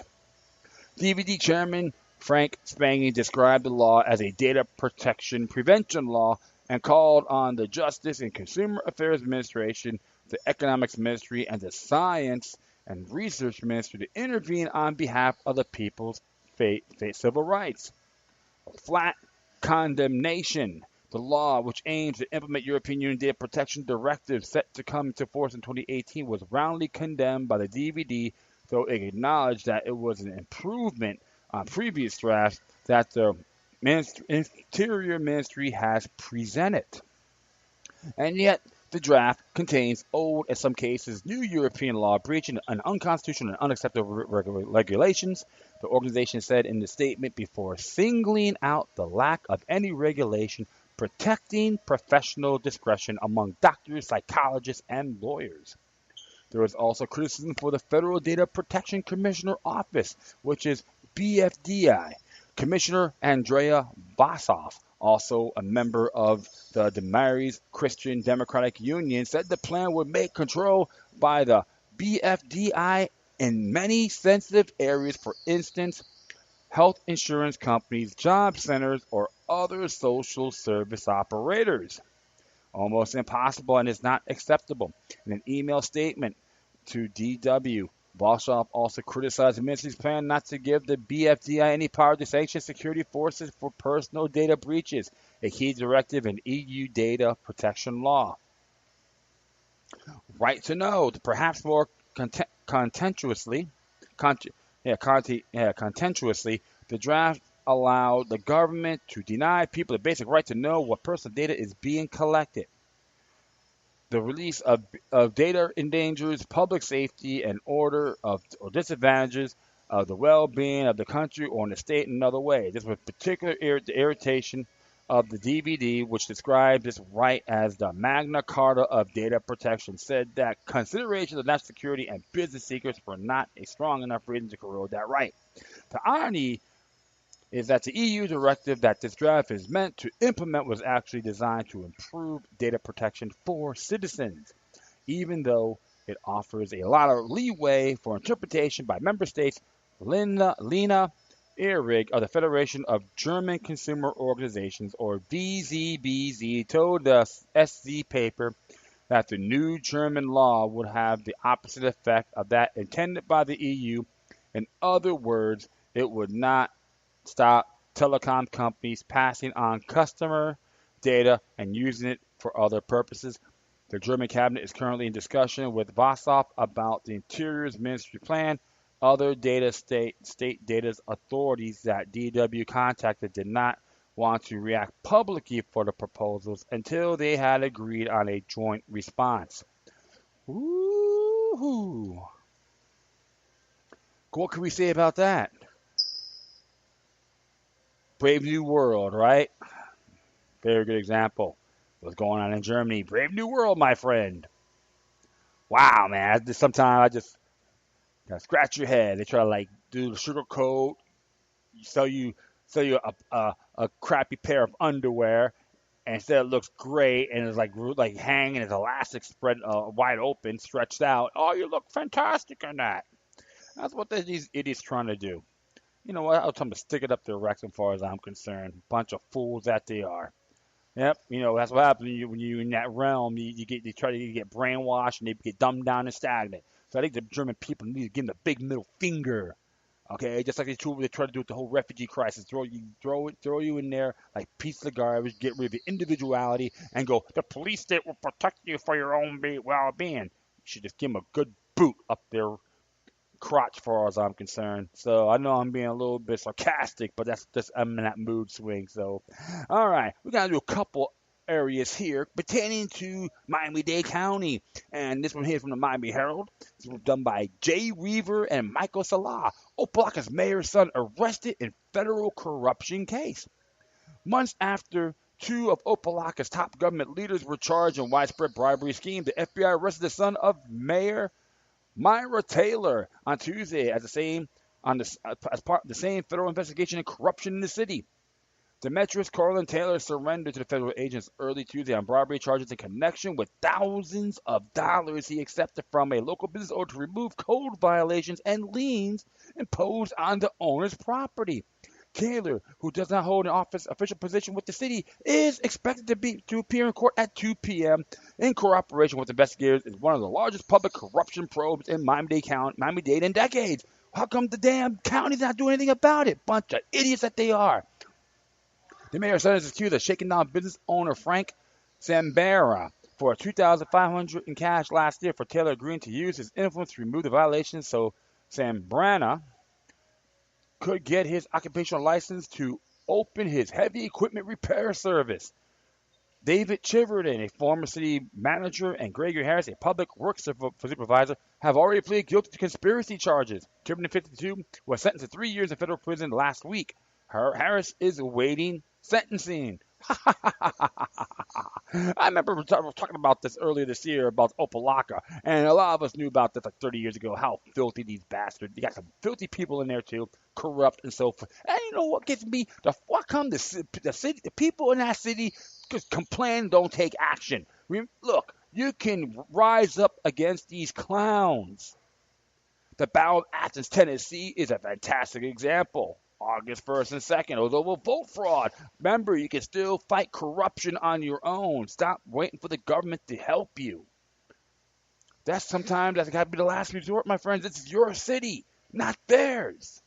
DVD chairman Frank Spangy described the law as a data protection prevention law and called on the Justice and Consumer Affairs Administration, the Economics Ministry, and the Science and Research Ministry to intervene on behalf of the people's civil rights. Flat condemnation. The law, which aims to implement European Union Data Protection Directive set to come into force in 2018, was roundly condemned by the DVD, though it acknowledged that it was an improvement on previous drafts that the Interior Ministry has presented. And yet, the draft contains old, in some cases, new European law breaching an unconstitutional and unacceptable regulations, the organization said in the statement before singling out the lack of any regulation protecting professional discretion among doctors, psychologists, and lawyers. There was also criticism for the Federal Data Protection Commissioner Office, which is BFDI. Commissioner Andrea Bossoff, also a member of the Demarais Christian Democratic Union, said the plan would make control by the BFDI in many sensitive areas, for instance, health insurance companies, job centers, or other social service operators. Almost impossible and is not acceptable. In an email statement to DW, Boshoff also criticized the ministry's plan not to give the BFDI any power to sanction security forces for personal data breaches, a key directive in EU data protection law. Right to know, perhaps more contemptuously, the draft allowed the government to deny people the basic right to know what personal data is being collected. The release of data endangers public safety and order or disadvantages of the well-being of the country or in the state in another way. This was particular irritation of the DVD, which described this right as the Magna Carta of data protection, said that considerations of national security and business secrets were not a strong enough reason to corrode that right. The irony is that the EU directive that this draft is meant to implement was actually designed to improve data protection for citizens, even though it offers a lot of leeway for interpretation by member states. Lena Ehrig of the Federation of German Consumer Organizations, or VZBZ, told the SZ paper that the new German law would have the opposite effect of that intended by the EU. In other words, it would not stop telecom companies passing on customer data and using it for other purposes. The German cabinet is currently in discussion with Bossoff about the Interior's ministry plan. Other state data authorities that DW contacted did not want to react publicly for the proposals until they had agreed on a joint response. Woo-hoo. What can we say about that? Brave New World, right? Very good example. What's going on in Germany? Brave New World, my friend. Wow, man. Sometimes I just scratch your head. They try to like do the sugar coat, sell you a crappy pair of underwear, and instead it looks great and it's like hanging, it's elastic spread wide open, stretched out. Oh, you look fantastic in that. That's what these idiots trying to do. You know what? I'll tell them to stick it up their rectum as far as I'm concerned. Bunch of fools that they are. Yep, you know, that's what happens when you're in that realm. You try to get brainwashed and they get dumbed down and stagnant. So I think the German people need to give them the big middle finger. Okay, just like they try to do with the whole refugee crisis. Throw you in there like piece of garbage, get rid of your individuality, and go, the police state will protect you for your own well-being. You should just give them a good boot up their crotch, far as I'm concerned. So I know I'm being a little bit sarcastic, but I'm in that mood swing. So, all right, we gotta do a couple areas here pertaining to Miami-Dade County, and this one here is from the Miami Herald. This was done by Jay Weaver and Michael Salah. Opa-Locka's mayor's son arrested in federal corruption case. Months after two of Opa-Locka's top government leaders were charged in widespread bribery scheme, the FBI arrested the son of Mayor Myra Taylor on Tuesday as part of the same federal investigation into corruption in the city. Demetrius Corlin Taylor surrendered to the federal agents early Tuesday on bribery charges in connection with thousands of dollars he accepted from a local business owner to remove code violations and liens imposed on the owner's property. Taylor, who does not hold an official position with the city, is expected to appear in court at 2 p.m. in cooperation with investigators. Is one of the largest public corruption probes in Miami-Dade in decades. How come the damn county's not doing anything about it? Bunch of idiots that they are. The mayor is accused of shaking down business owner Frank Zambera for $2,500 in cash last year for Taylor agreeing to use his influence to remove the violations so Zambrana could get his occupational license to open his heavy equipment repair service. David Chiverton, a former city manager, and Gregory Harris, a public works supervisor, have already pleaded guilty to conspiracy charges. Chiverton, 52, was sentenced to 3 years in federal prison last week. Harris is awaiting sentencing. I remember talking about this earlier this year about Opa-Locka, and a lot of us knew about this like 30 years ago, how filthy these bastards. You got some filthy people in there too, corrupt and so forth. And you know what gets me? What come the people in that city just complain, don't take action. Look, you can rise up against these clowns. The Battle of Athens, Tennessee is a fantastic example. August 1st and 2nd, although vote fraud. Remember, you can still fight corruption on your own. Stop waiting for the government to help you. That's got to be the last resort, my friends. This is your city, not theirs.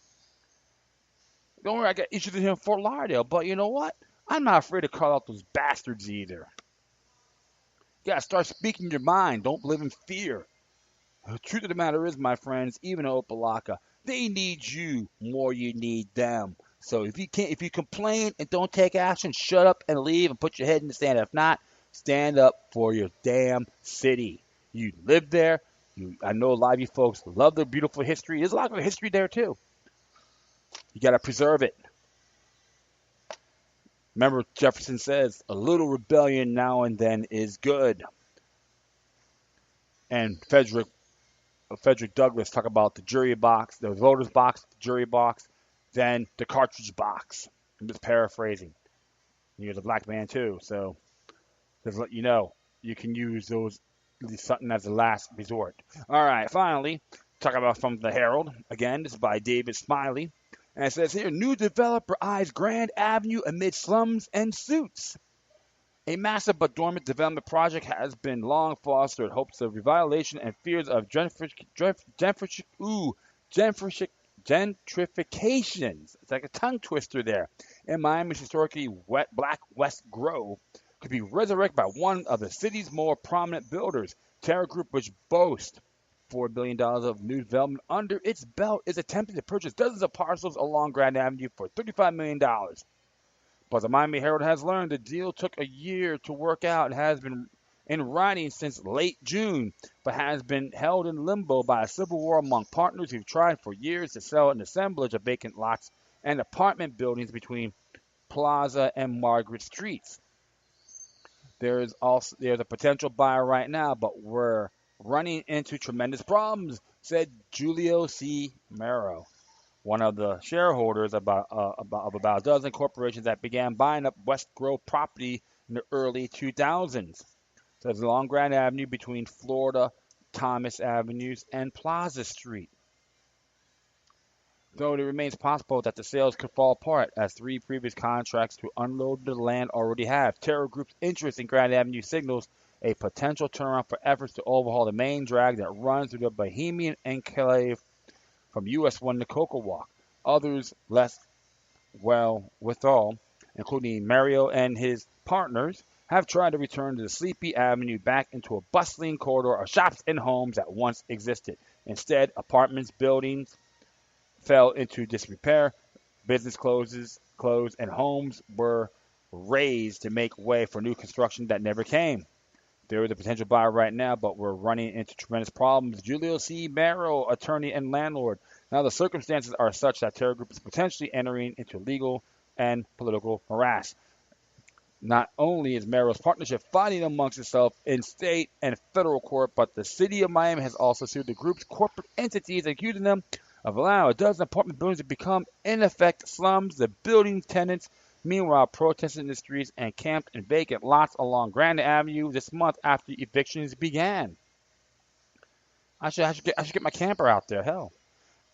Don't worry, I got issues in here in Fort Lauderdale, but you know what? I'm not afraid to call out those bastards either. You gotta start speaking your mind. Don't live in fear. The truth of the matter is, my friends, even in Opa-Locka, they need you more you need them. So if you complain and don't take action, shut up and leave and put your head in the sand. If not, stand up for your damn city. You live there. I know a lot of you folks love the beautiful history. There's a lot of history there too. You got to preserve it. Remember, Jefferson says, a little rebellion now and then is good. And Frederick Douglass talk about the jury box, the voter's box, the jury box, then the cartridge box. I'm just paraphrasing. He was a black man too, so just let you know, you can use those something as a last resort. All right, finally, talk about from the Herald. Again, this is by David Smiley. And it says here, new developer eyes Grand Avenue amid slums and suits. A massive but dormant development project has been long fostered hopes of revitalization and fears of gentrifications. It's like a tongue twister there. In Miami's historically black West Grove could be resurrected by one of the city's more prominent builders. Terra Group, which boasts $4 billion of new development under its belt, is attempting to purchase dozens of parcels along Grand Avenue for $35 million. But the Miami Herald has learned the deal took a year to work out and has been in writing since late June, but has been held in limbo by a civil war among partners who've tried for years to sell an assemblage of vacant lots and apartment buildings between Plaza and Margaret Streets. There's a potential buyer right now, but we're running into tremendous problems, said Julio C. Mero, one of the shareholders of about a dozen corporations that began buying up West Grove property in the early 2000s. So it's along Grand Avenue between Florida, Thomas Avenues, and Plaza Street. Though it remains possible that the sales could fall apart, as 3 previous contracts to unload the land already have. Terra Group's interest in Grand Avenue signals a potential turnaround for efforts to overhaul the main drag that runs through the Bohemian enclave from US 1 to Cocoa Walk. Others less well withal, including Mario and his partners, have tried to return to the sleepy avenue back into a bustling corridor of shops and homes that once existed. Instead, apartments, buildings fell into disrepair, business closed, and homes were razed to make way for new construction that never came. There is a potential buyer right now, but we're running into tremendous problems. Julio C. Mero, attorney and landlord. Now, the circumstances are such that Terra Group is potentially entering into legal and political morass. Not only is Mero's partnership fighting amongst itself in state and federal court, but the city of Miami has also sued the group's corporate entities, accusing them of allowing a dozen apartment buildings to become, in effect, slums. The building tenants, meanwhile, protested in the streets and camped in vacant lots along Grand Avenue this month after evictions began. I should get my camper out there. Hell,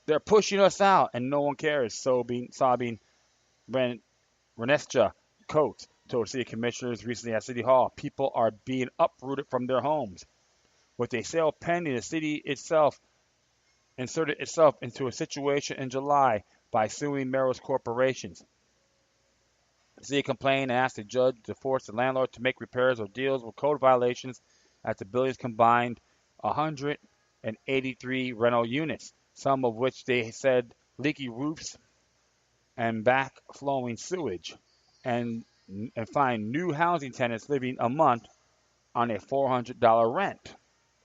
they're pushing us out, and no one cares. Sobbing Ren- Renesca Coates told city commissioners recently at City Hall people are being uprooted from their homes. With a sale pending, the city itself inserted itself into a situation in July by suing Merrill's corporations. The city complained and asked the judge to force the landlord to make repairs or deals with code violations at the building's combined 183 rental units, some of which they said leaky roofs and backflowing sewage, and and find new housing tenants living a month on a $400 rent,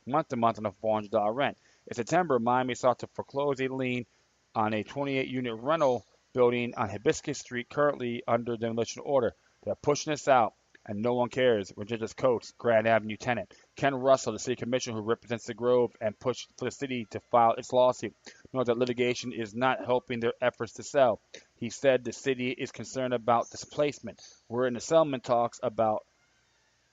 month to month on a $400 rent. In September, Miami sought to foreclose a lien on a 28-unit rental building on Hibiscus Street currently under demolition order. They're pushing this out, and no one cares. Regis Coates, Grand Avenue tenant. Ken Russell, the city commissioner who represents the Grove and pushed for the city to file its lawsuit, knows that litigation is not helping their efforts to sell. He said the city is concerned about displacement. We're in the settlement talks about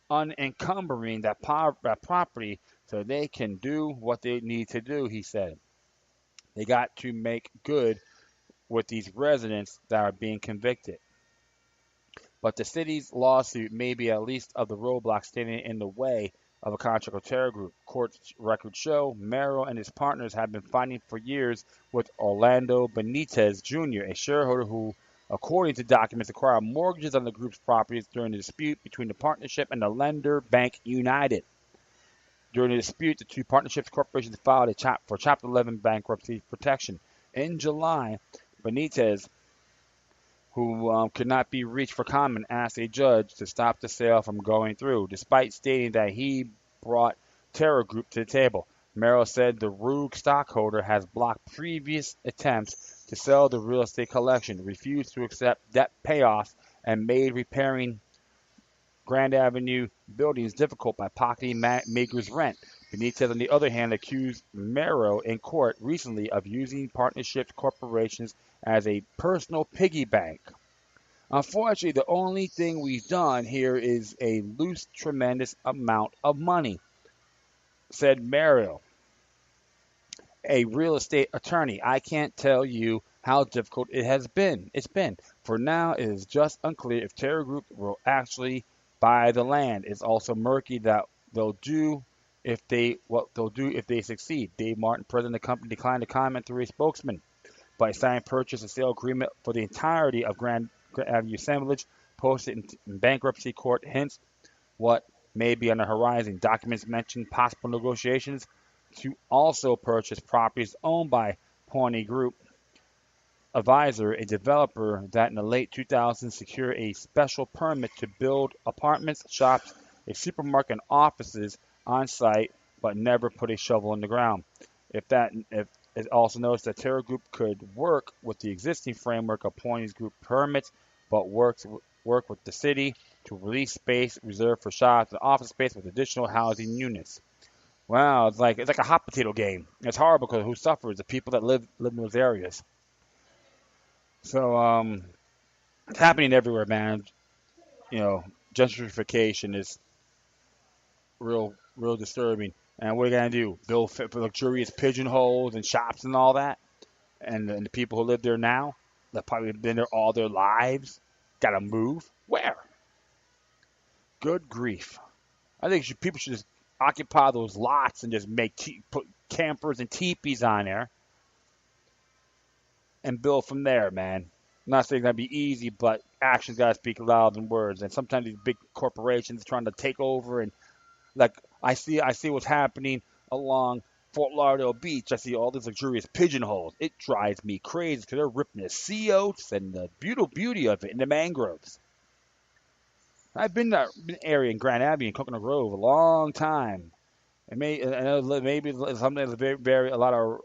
unencumbering that property so they can do what they need to do, he said. They got to make good with these residents that are being convicted. But the city's lawsuit may be at least of the roadblocks standing in the way of a contract terror group. Court records show Merrill and his partners have been fighting for years with Orlando Benitez Jr., a shareholder who, according to documents, acquired mortgages on the group's properties during the dispute between the partnership and the lender Bank United. During the dispute, the two partnerships corporations filed for Chapter 11 bankruptcy protection. In July, Benitez, who could not be reached for comment, asked a judge to stop the sale from going through, despite stating that he brought Terror Group to the table. Merrill said the rogue stockholder has blocked previous attempts to sell the real estate collection, refused to accept debt payoffs, and made repairing Grand Avenue buildings difficult by pocketing makers' rent. Benitez, on the other hand, accused Merrill in court recently of using partnerships corporations as a personal piggy bank. Unfortunately, the only thing we've done here is a loose tremendous amount of money, said Merrill, a real estate attorney. I can't tell you how difficult it has been. It's been. For now, it is just unclear if Terror Group will actually buy the land. It's also murky that they'll do what they'll do if they succeed. Dave Martin, president of the company, declined to comment through a spokesman. But a signed purchase and sale agreement for the entirety of Grand Avenue assemblage posted in bankruptcy court hints what may be on the horizon. Documents mention possible negotiations to also purchase properties owned by Pawnee Group Advisor, a developer that in the late 2000s secured a special permit to build apartments, shops, a supermarket, and offices on site, but never put a shovel in the ground. If it also notes that Terror Group could work with the existing framework of Pawnee's Group permits, but work with the city to release space reserved for shops and office space with additional housing units. Wow, it's like a hot potato game. It's horrible because who suffers? The people that live in those areas. So it's happening everywhere, man. You know, gentrification is real disturbing. And what are you gonna do? Build luxurious pigeonholes and shops and all that? And the people who live there now, that probably been there all their lives, gotta move. Where? Good grief! I think people should just occupy those lots and just put campers and teepees on there and build from there, man. I'm not saying that'd be easy, but actions gotta speak louder than words. And sometimes these big corporations trying to take over, and like I see what's happening along Fort Lauderdale Beach. I see all these luxurious pigeonholes. It drives me crazy because they're ripping the sea oats and the beauty of it in the mangroves. I've been to that area in Grand Avenue and Coconut Grove a long time. Maybe something that's very a lot of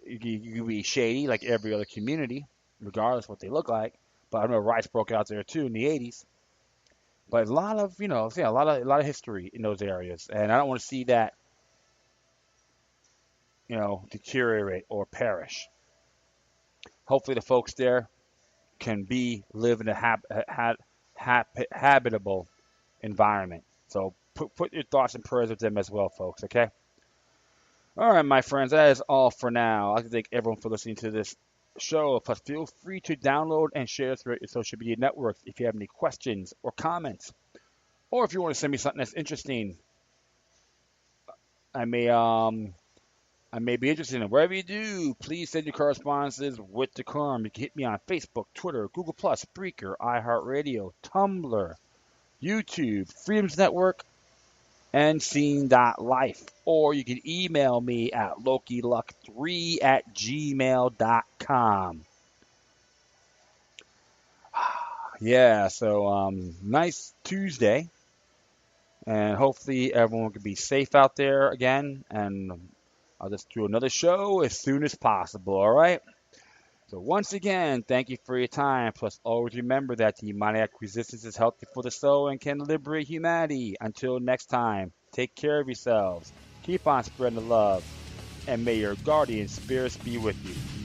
you can be shady like every other community, regardless of what they look like. But I remember riots broke out there too in the '80s. But a lot of a lot of history in those areas, and I don't want to see that deteriorate or perish. Hopefully, the folks there can live in a habitable environment. So put your thoughts and prayers with them as well, folks. Okay. All right, my friends, that is all for now. I'd like to thank everyone for listening to this show. Plus, feel free to download and share through your social media networks if you have any questions or comments. Or if you want to send me something that's interesting, I may I may be interested in. Wherever you do, please send your correspondences with decorum. You can hit me on Facebook, Twitter, Google+, Spreaker, iHeartRadio, Tumblr, YouTube, Freedoms Network, and Scene.life. Or you can email me at lokiluck3@gmail.com. Yeah, so nice Tuesday. And hopefully everyone can be safe out there again. And I'll just do another show as soon as possible, all right? So once again, thank you for your time. Plus, always remember that demoniac resistance is healthy for the soul and can liberate humanity. Until next time, take care of yourselves. Keep on spreading the love. And may your guardian spirits be with you.